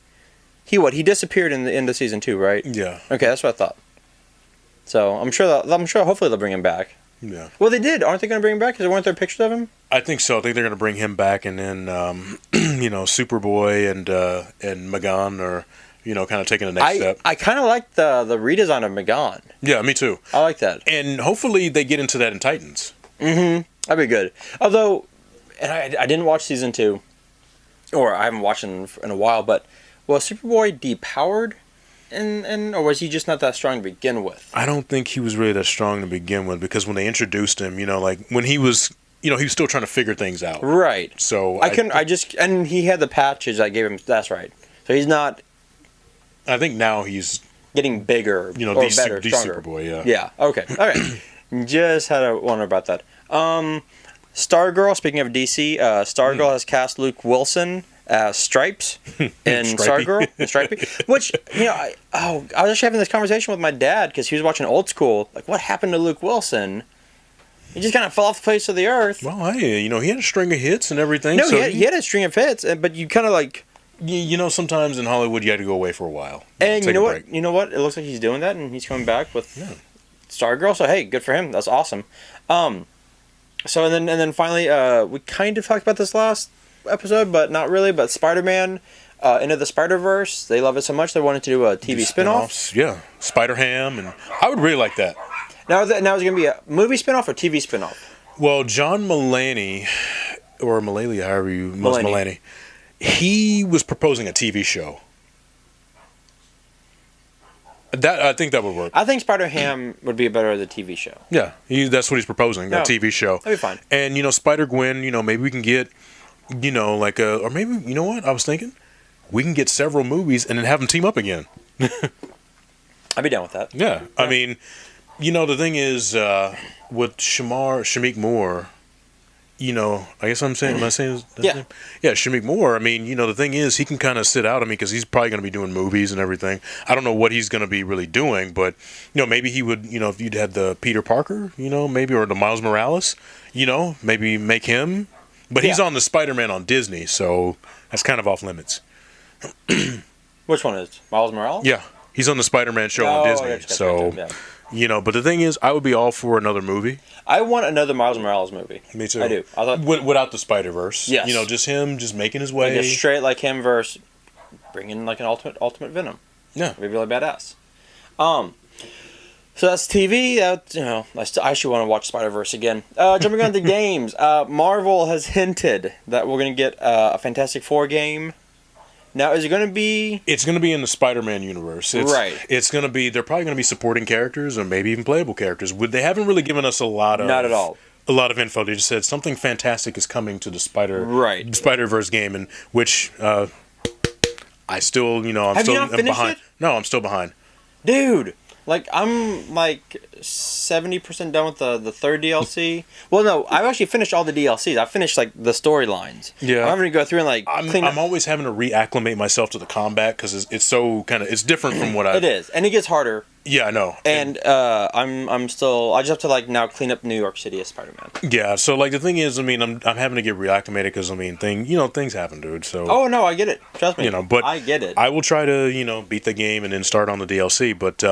disappeared in the end of season 2, right? Yeah. Okay, that's what I thought. So I'm sure hopefully they'll bring him back. Yeah. Well, they did. Aren't they going to bring him back? Because weren't there pictures of him? I think so. I think they're going to bring him back, and then Superboy and Magan are You know, kind of taking the next step. I kind of like the redesign of Megan. Yeah, me too. I like that. And hopefully they get into that in Titans. Mm-hmm. That'd be good. Although, and I didn't watch season 2, or I haven't watched it in a while, but was Superboy depowered? Or was he just not that strong to begin with? I don't think he was really that strong to begin with, because when they introduced him, you know, like when he was still trying to figure things out. Right. So and he had the patches I gave him. That's right. So he's not. I think now he's getting bigger. You know, or better, stronger. Superboy. Yeah. Yeah. Okay. All right. Just had a wonder about that. Stargirl. Speaking of DC, Stargirl has cast Luke Wilson as Stripes in Stargirl, Stripey. Which, you know, I was actually having this conversation with my dad because he was watching Old School. Like, what happened to Luke Wilson? He just kind of fell off the face of the earth. Well, hey, you know, he had a string of hits and everything. No, he had a string of hits, but you kind of like. You know, sometimes in Hollywood you had to go away for a while. And you know what? You know what? It looks like he's doing that, and he's coming back with Stargirl. So hey, good for him. That's awesome. So and then finally, we kind of talked about this last episode, but not really. But Spider-Man, Into the Spider-Verse, they love it so much they wanted to do a TV spinoff. Yeah, Spider-Ham, and I would really like that. Now is it going to be a movie spinoff or TV spinoff? Well, John Mulaney, or Mulaney, however you Mulaney, he was proposing a TV show. I think that would work. I think Spider-Ham would be better as a TV show. Yeah, that's what he's proposing, a TV show. That'd be fine. And, you know, Spider-Gwen, you know, maybe we can get, you know, like or maybe, you know what, I was thinking? We can get several movies and then have them team up again. I'd be down with that. Yeah. I mean, you know, the thing is, with Shamik Moore, you know, I guess am I saying his name? Yeah, Shamik Moore. I mean, you know, the thing is, he can kind of sit out. I mean, because he's probably going to be doing movies and everything. I don't know what he's going to be really doing, but, you know, maybe he would, you know, if you'd had the Peter Parker, you know, maybe, or the Miles Morales, you know, maybe make him. But he's on the Spider-Man on Disney, so that's kind of off limits. Which one is Miles Morales? Yeah, he's on the Spider-Man show on Disney. So, you know, but the thing is, I would be all for another movie. I want another Miles Morales movie. Me too. I do. I thought without the Spider-Verse. Yes. You know, just him, just making his way. Like straight like him versus bringing like an ultimate Venom. Yeah. Maybe really badass. So that's TV. You know, I actually want to watch Spider-Verse again. Jumping on to games. Marvel has hinted that we're going to get a Fantastic Four game. Now, is it going to be... It's going to be in the Spider-Man universe. Right. It's going to be... They're probably going to be supporting characters or maybe even playable characters. They haven't really given us a lot of... Not at all. A lot of info. They just said something fantastic is coming to the Spider-Verse game, in which I still, you know... I'm behind. No, I'm still behind. Dude! Like, I'm like 70% done with the third DLC. Well, no, I've actually finished all the DLCs. I finished like the storylines. Yeah. I'm having to go through and like clean up. I'm always having to reacclimate myself to the combat because it's so kind of... It's different from what I... It is. And it gets harder. Yeah, I know. And I'm still... I just have to like now clean up New York City as Spider-Man. Yeah, so like the thing is, I mean, I'm having to get reacclimated because, I mean, things happen, dude, so... Oh, no, I get it. Trust me. You know, but I get it. I will try to, you know, beat the game and then start on the DLC, but,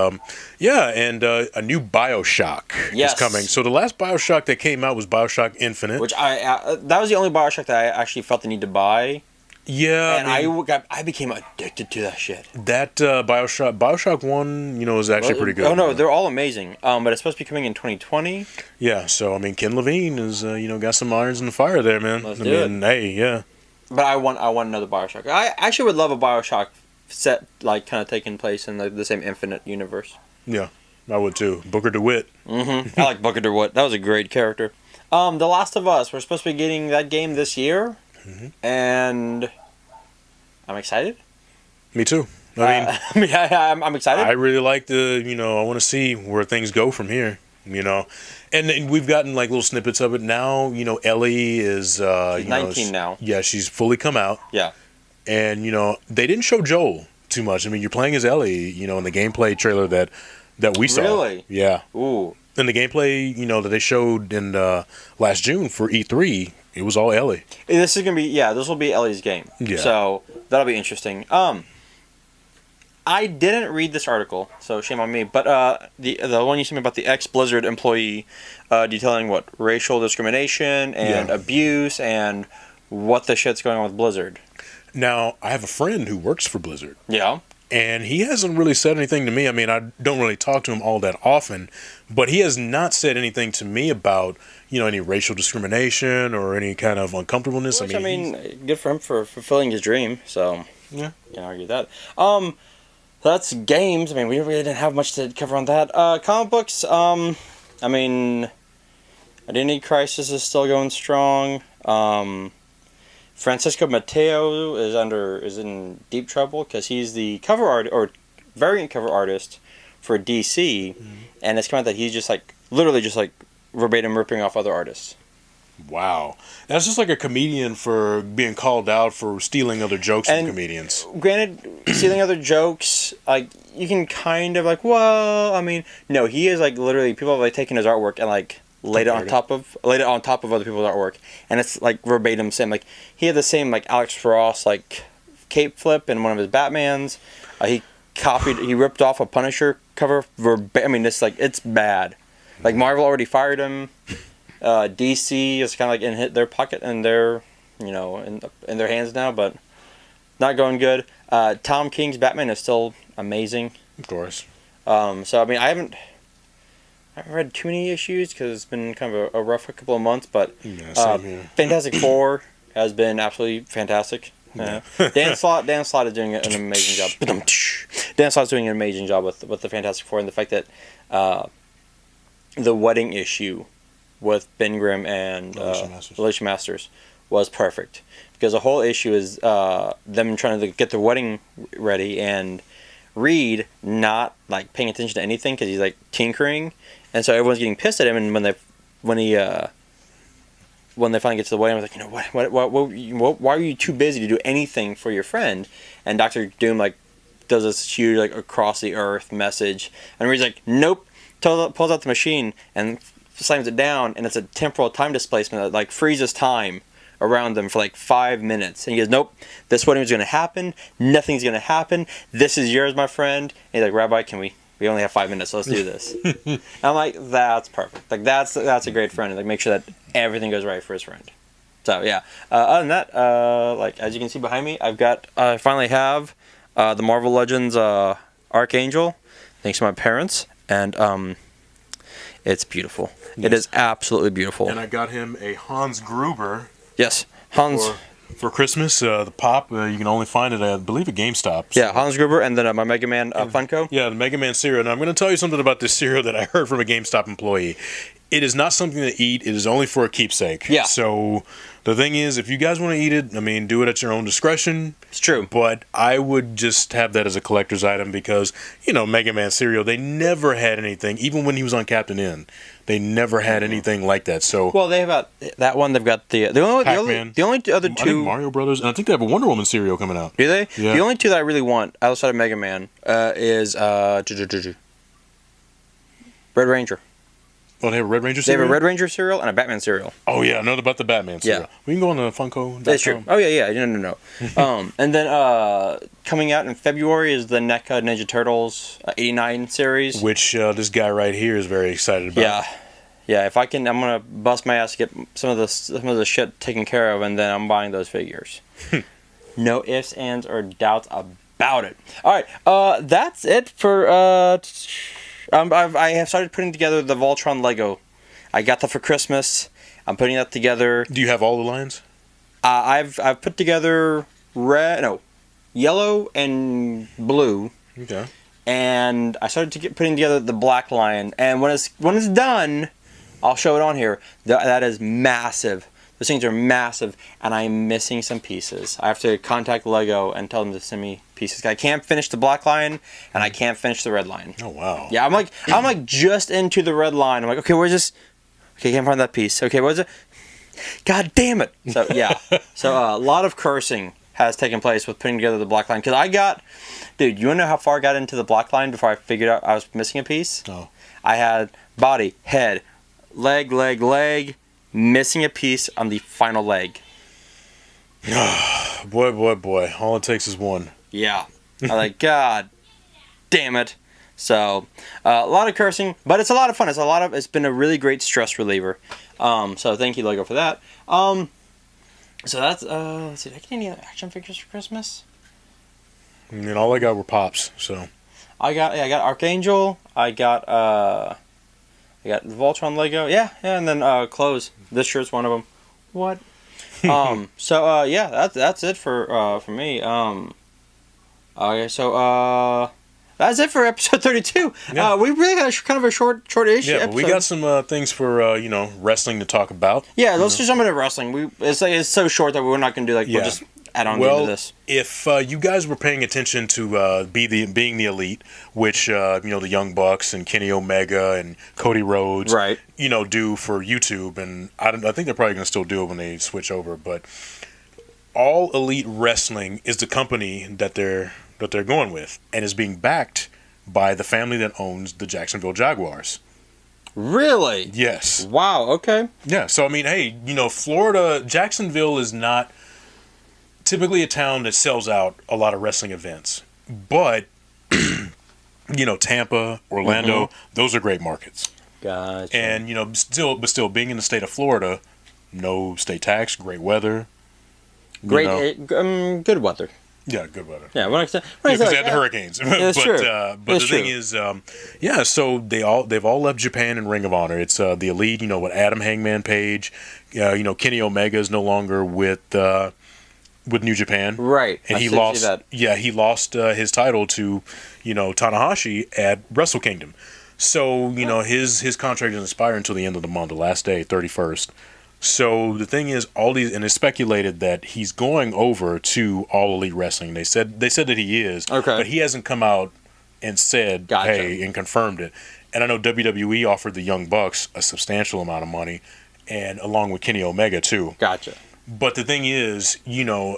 yeah, and a new BioShock is coming. So the last BioShock that came out was BioShock Infinite. Which that was the only BioShock that I actually felt the need to buy. Yeah, and I became addicted to that shit. That BioShock 1, you know, is actually pretty good. Oh, no, they're all amazing. But it's supposed to be coming in 2020. Yeah, so, I mean, Ken Levine is, you know, got some irons in the fire there, man. Let's do it. Hey, yeah. But I want another BioShock. I actually would love a BioShock set, like, kind of taking place in the same Infinite universe. Yeah, I would too. Booker DeWitt. Mm-hmm. I like Booker DeWitt. That was a great character. The Last of Us. We're supposed to be getting that game this year. Mm-hmm. And I'm excited. Me too. I mean, I'm excited. I really like I want to see where things go from here, you know. And we've gotten like little snippets of it now. You know, Ellie is she's 19 now. Yeah, she's fully come out. Yeah. And you know, they didn't show Joel too much. I mean, you're playing as Ellie, you know, in the gameplay trailer that we saw. Really? Yeah. Ooh. In the gameplay, you know, that they showed in last June for E3, it was all Ellie. This is gonna be this will be Ellie's game. Yeah. So that'll be interesting. I didn't read this article, so shame on me. But the one you sent me about the ex-Blizzard employee detailing what racial discrimination and abuse and what the shit's going on with Blizzard. Now, I have a friend who works for Blizzard. Yeah. and he hasn't really said anything to me. I mean, I don't really talk to him all that often, but he has not said anything to me about, any racial discrimination or any kind of uncomfortableness. Which, good for him for fulfilling his dream. So yeah, can't argue that. That's games. I mean, we really didn't have much to cover on that. Comic books. Identity Crisis is still going strong. Francisco Mateo is in deep trouble because he's the cover art or variant cover artist for DC, and it's come out that he's literally just verbatim ripping off other artists. Wow, that's just like a comedian for being called out for stealing other jokes from comedians. Granted, stealing other jokes, you can kind of no, he is literally people have taken his artwork and laid it on top of other people's artwork, and it's verbatim same. He had the same Alex Ross cape flip in one of his Batmans. He ripped off a Punisher cover it's bad. Marvel already fired him. DC is kind of in their pocket and they're in their hands now, but not going good. Tom King's Batman is still amazing, of course. I haven't read too many issues because it's been kind of a rough couple of months, but Fantastic Four has been absolutely fantastic. Dan Slott is doing an amazing job. Dan Slott's doing an amazing job with the Fantastic Four, and the fact that the wedding issue with Ben Grimm and Alicia Masters was perfect, because the whole issue is them trying to get their wedding ready and Reed not paying attention to anything because he's tinkering, and so everyone's getting pissed at him. And when they finally get to the wedding, I was why are you too busy to do anything for your friend? And Dr. Doom does this huge across the earth message, and Reed's nope, pulls out the machine and slams it down, and it's a temporal time displacement that freezes time around them for 5 minutes. And he goes, nope, this wedding is going to happen, nothing's going to happen, this is yours, my friend. And he's Rabbi, we only have 5 minutes, so let's do this. And I'm that's perfect. That's a great friend, and make sure that everything goes right for his friend. So yeah, other than that, as you can see behind me, I finally have the Marvel Legends Archangel, thanks to my parents, and it's beautiful. Yes. It is absolutely beautiful. And I got him a Hans Gruber. Yes, Hans. For Christmas, the pop, you can only find it, I believe, at GameStop. So. Yeah, Hans Gruber, and then my Mega Man Funko. Yeah, the Mega Man cereal. Now, I'm going to tell you something about this cereal that I heard from a GameStop employee. It is not something to eat. It is only for a keepsake. Yeah. So the thing is, if you guys want to eat it, do it at your own discretion. It's true. But I would just have that as a collector's item because, Mega Man cereal, they never had anything, even when he was on Captain N. They never had anything like that. So they have that one. They've got the only other two. I think Mario Brothers, and I think they have a Wonder Woman cereal coming out. Do they? Yeah. The only two that I really want outside of Mega Man is Red Ranger. Oh, they have a Red Ranger cereal? They have a Red Ranger cereal and a Batman cereal. Oh, yeah. I know about the Batman cereal. Yeah. We can go on the Funko. That's true. Oh, yeah. No. And then coming out in February is the NECA Ninja Turtles 89 series. Which this guy right here is very excited about. Yeah. Yeah, if I can, I'm going to bust my ass to get some of the shit taken care of, and then I'm buying those figures. No ifs, ands, or doubts about it. All right. That's it for... I have started putting together the Voltron Lego. I got that for Christmas. I'm putting that together. Do you have all the lines? I've put together yellow and blue. Okay. And I started putting together the black line. And when it's done, I'll show it on here. That is massive. Those things are massive, and I'm missing some pieces. I have to contact Lego and tell them to send me pieces. I can't finish the black line, and I can't finish the red line. Oh wow! Yeah, I'm just into the red line. I'm okay, where's this? Okay, can't find that piece. Okay, where's it? God damn it! So yeah, a lot of cursing has taken place with putting together the black line because dude, you wanna know how far I got into the black line before I figured out I was missing a piece? Oh. I had body, head, leg. Missing a piece on the final leg. boy. All it takes is one. Yeah. I'm God damn it. So, a lot of cursing, but it's a lot of fun. It's been a really great stress reliever. So thank you, Lego, for that. So that's, let's see, did I get any action figures for Christmas? And all I got were pops. So I got Archangel. I got Voltron Lego. Yeah, and then clothes. This shirt's one of them. What? So yeah, that's it for me. Okay, so that's it for episode 32. Yeah. We really had kind of a short-ish yeah, episode. but we got some things for wrestling to talk about. Yeah, let's just jump into wrestling. It's so short that we're not gonna do we'll just add on into this. If you guys were paying attention to being the Elite, which the Young Bucks and Kenny Omega and Cody Rhodes, right? Do for YouTube, and I think they're probably gonna still do it when they switch over. But All Elite Wrestling is the company that they're going with, and is being backed by the family that owns the Jacksonville Jaguars. Really? Yes. Wow. Okay. Yeah. So I mean, hey, Florida, Jacksonville is not typically a town that sells out a lot of wrestling events, but Tampa, Orlando, those are great markets. Gotcha. And still being in the state of Florida, no state tax, great weather, good weather. Yeah, good weather. Yeah, because they had the hurricanes. Yeah, but true. But the thing is, so they've all left Japan in Ring of Honor. It's the Elite, with Adam Hangman Page. Kenny Omega is no longer with New Japan. Right. And he lost. Yeah, he lost his title to Tanahashi at Wrestle Kingdom. So his contract doesn't expire until the end of the month, the last day, 31st. So the thing is, all these, and it's speculated that he's going over to All Elite Wrestling. They said that he is, but he hasn't come out and said, hey, and confirmed it. And I know WWE offered the Young Bucks a substantial amount of money, and along with Kenny Omega too. Gotcha. But the thing is, they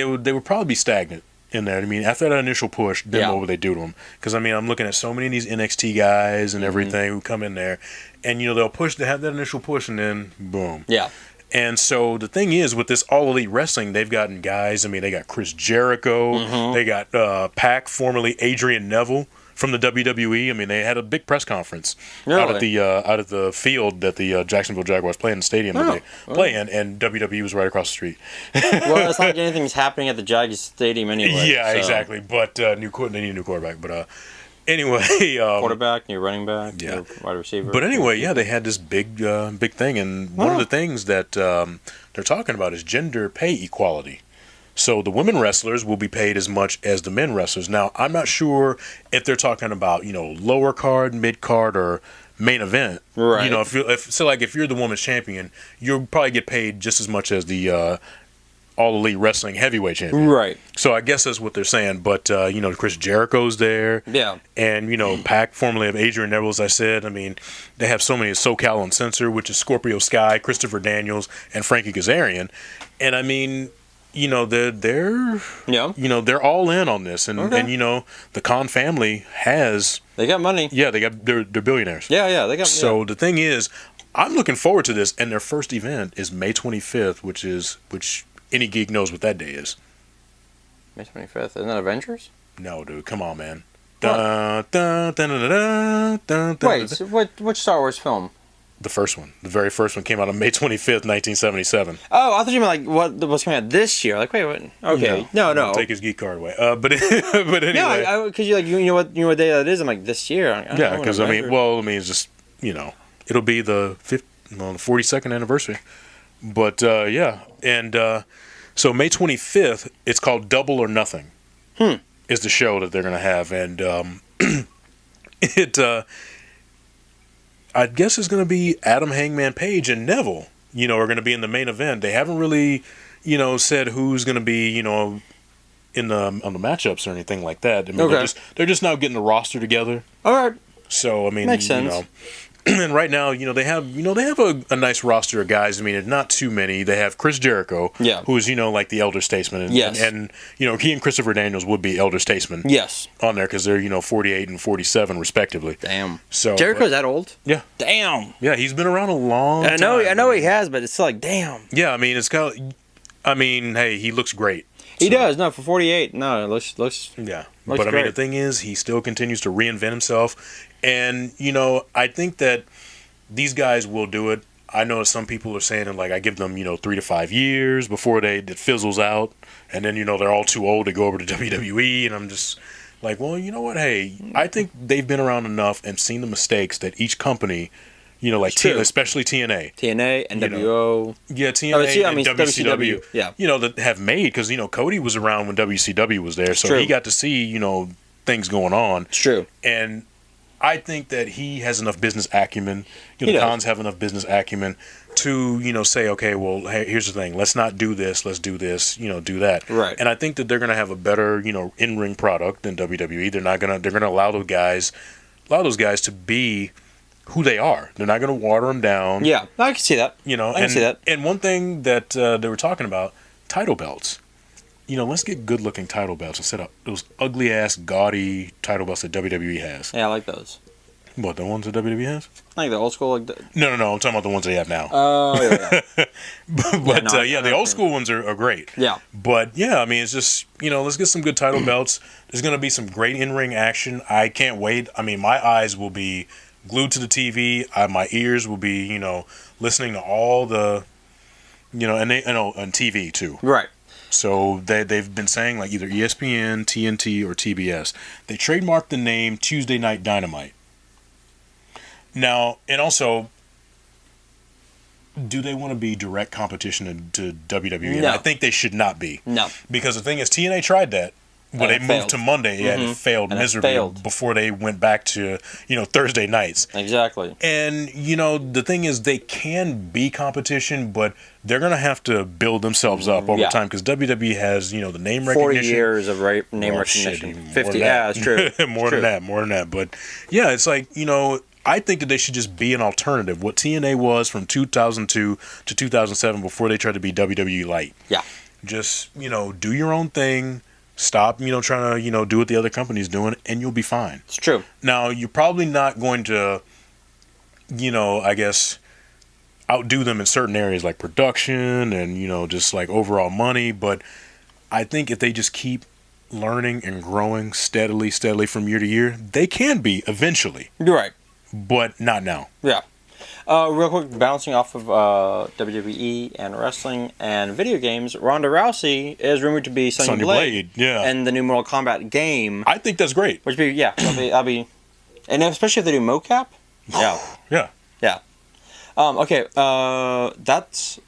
would probably be stagnant in there. I mean, after that initial push, then what would they do to them? Because I'm looking at so many of these NXT guys and everything who come in there, and they'll push. They have that initial push, and then boom. Yeah. And so the thing is, with this All Elite Wrestling, they've gotten guys. I mean, they got Chris Jericho. They got Pac, formerly Adrian Neville from the WWE. I mean, they had a big press conference out at the field that the Jacksonville Jaguars play in, the stadium that they play in, and WWE was right across the street. Well, it's not like anything's happening at the Jags Stadium anyway. Yeah, exactly. But they need a new quarterback. But anyway, quarterback, new running back, new wide receiver. But anyway, they had this big thing, and one of the things that they're talking about is gender pay equality. So the women wrestlers will be paid as much as the men wrestlers. Now, I'm not sure if they're talking about lower card, mid card, or main event. Right. If you're the women's champion, you'll probably get paid just as much as the All Elite Wrestling heavyweight champion. Right. So I guess that's what they're saying. But Chris Jericho's there. Yeah. And Pac, formerly of Adrian Neville, as I said. I mean, they have so many SoCal Uncensored, which is Scorpio Sky, Christopher Daniels, and Frankie Kazarian. And I mean, they're all in on this, and the Khan family they got money. Yeah, they're billionaires. Yeah, they got. So the thing is, I'm looking forward to this, and their first event is May 25th, which any geek knows what that day is. May 25th, isn't that Avengers? No, dude, come on, man. Wait, so which Star Wars film? The first one. The very first one came out on May 25th, 1977. Oh, I thought you meant what's coming out this year. Like, wait, what? Okay. No. Take his geek card away. But anyway. No, because you know what day that is. I'm like, this year. Yeah, because it's just, it'll be the 42nd anniversary. But yeah, and so May 25th, it's called Double or Nothing. Is the show that they're going to have, and I guess it's going to be Adam Hangman Page and Neville, are going to be in the main event. They haven't really, said who's going to be, on the matchups or anything like that. I mean, they're just now getting the roster together. All right. So I mean, makes sense. And right now, they have a nice roster of guys. I mean, not too many. They have Chris Jericho, who's like the elder statesman, and he and Christopher Daniels would be elder statesmen, on there because they're 48 and 47 respectively. Damn. So Jericho's that old? Yeah. Damn. Yeah, he's been around a long time. I know he has, but it's still like, damn. Yeah, I mean, it's kind of. I mean, hey, he looks great. He does. No, for 48, no, it looks. Yeah, looks but I great. mean, the thing is, he still continues to reinvent himself. And, I think that these guys will do it. I know some people are saying, like, I give them, 3 to 5 years before it fizzles out. And then, they're all too old to go over to WWE. And I'm just like, well, you know what? Hey, I think they've been around enough and seen the mistakes that each company, like especially TNA. TNA, NWO. Yeah, TNA and WCW. Yeah. That have made, because, Cody was around when WCW was there. So he got to see, things going on. It's true. And I think that he has enough business acumen. The Khans have enough business acumen to, say, okay, well, hey, here's the thing. Let's not do this. Let's do this. Do that. Right. And I think that they're going to have a better, in-ring product than WWE. They're going to allow those guys to be who they are. They're not going to water them down. Yeah, I can see that. I can see that. And one thing that they were talking about, title belts. Let's get good-looking title belts instead of those ugly-ass, gaudy title belts that WWE has. Yeah, I like those. What, the ones that WWE has? Like the old school? No. I'm talking about the ones they have now. Oh, yeah. The old school ones are great. Yeah. But, yeah, I mean, it's just, let's get some good title belts. There's going to be some great in-ring action. I can't wait. I mean, my eyes will be glued to the TV. My ears will be, listening to all the, and on TV, too. Right. So they've been saying, like, either ESPN, TNT, or TBS. They trademarked the name Tuesday Night Dynamite. Now, and also, do they want to be direct competition to WWE? No. I think they should not be. No. Because the thing is, TNA tried that. When they moved to Monday, and it failed miserably before they went back to, Thursday nights. Exactly. And, the thing is, they can be competition, but they're going to have to build themselves up over time, because WWE has, the name recognition. 40 years of name recognition. 50, yeah, it's true. More than that. But, yeah, it's like, I think that they should just be an alternative. What TNA was from 2002 to 2007 before they tried to be WWE Light. Yeah. Just, do your own thing. Stop, trying to, do what the other company's doing, and you'll be fine. It's true. Now, you're probably not going to, I guess, outdo them in certain areas like production and, just like overall money. But I think if they just keep learning and growing steadily from year to year, they can be eventually. You're right. But not now. Yeah. Real quick, bouncing off of WWE and wrestling and video games, Ronda Rousey is rumored to be Sonya Blade in the new Mortal Kombat game. I think that's great. Which be I'll be, and especially if they do mocap. Yeah. Okay. That's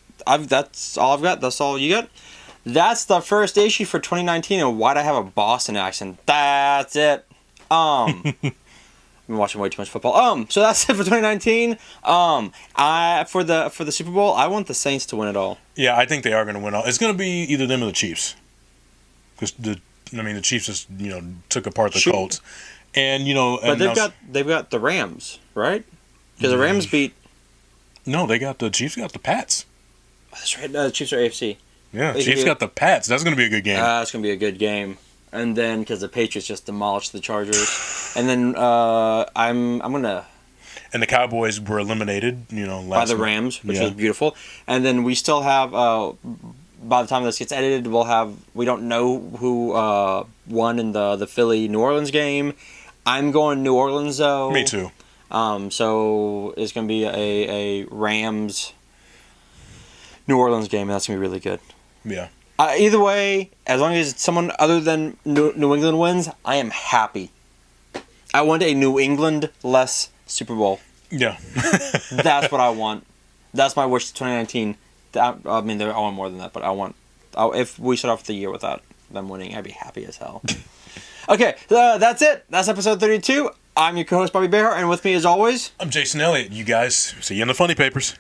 all I've got. That's all you got. That's the first issue for 2019. And why'd I have a Boston accent? That's it. I've been watching way too much football. So that's it for 2019. For the Super Bowl, I want the Saints to win it all. Yeah, I think they are going to win all. It's going to be either them or the Chiefs, because the Chiefs just took apart the Colts, and But they've got the Rams, right? Because the Rams beat. No, the Chiefs got the Pats. That's right. The Chiefs are AFC. Yeah, Chiefs got the Pats. That's going to be a good game. That's going to be a good game. And then, because the Patriots just demolished the Chargers, and then I'm gonna. And the Cowboys were eliminated, by the Rams, which was beautiful. And then we still have. By the time this gets edited, we don't know who won in the Philly New Orleans game. I'm going New Orleans though. Me too. So it's gonna be a Rams New Orleans game, and that's gonna be really good. Yeah. Either way, as long as someone other than New England wins, I am happy. I want a New England-less Super Bowl. Yeah. That's what I want. That's my wish for 2019. I mean, I want more than that, but if we start off the year without them winning, I'd be happy as hell. Okay, that's it. That's episode 32. I'm your co-host, Bobby Bear, and with me as always... I'm Jason Elliott. You guys, see you in the Funny Papers.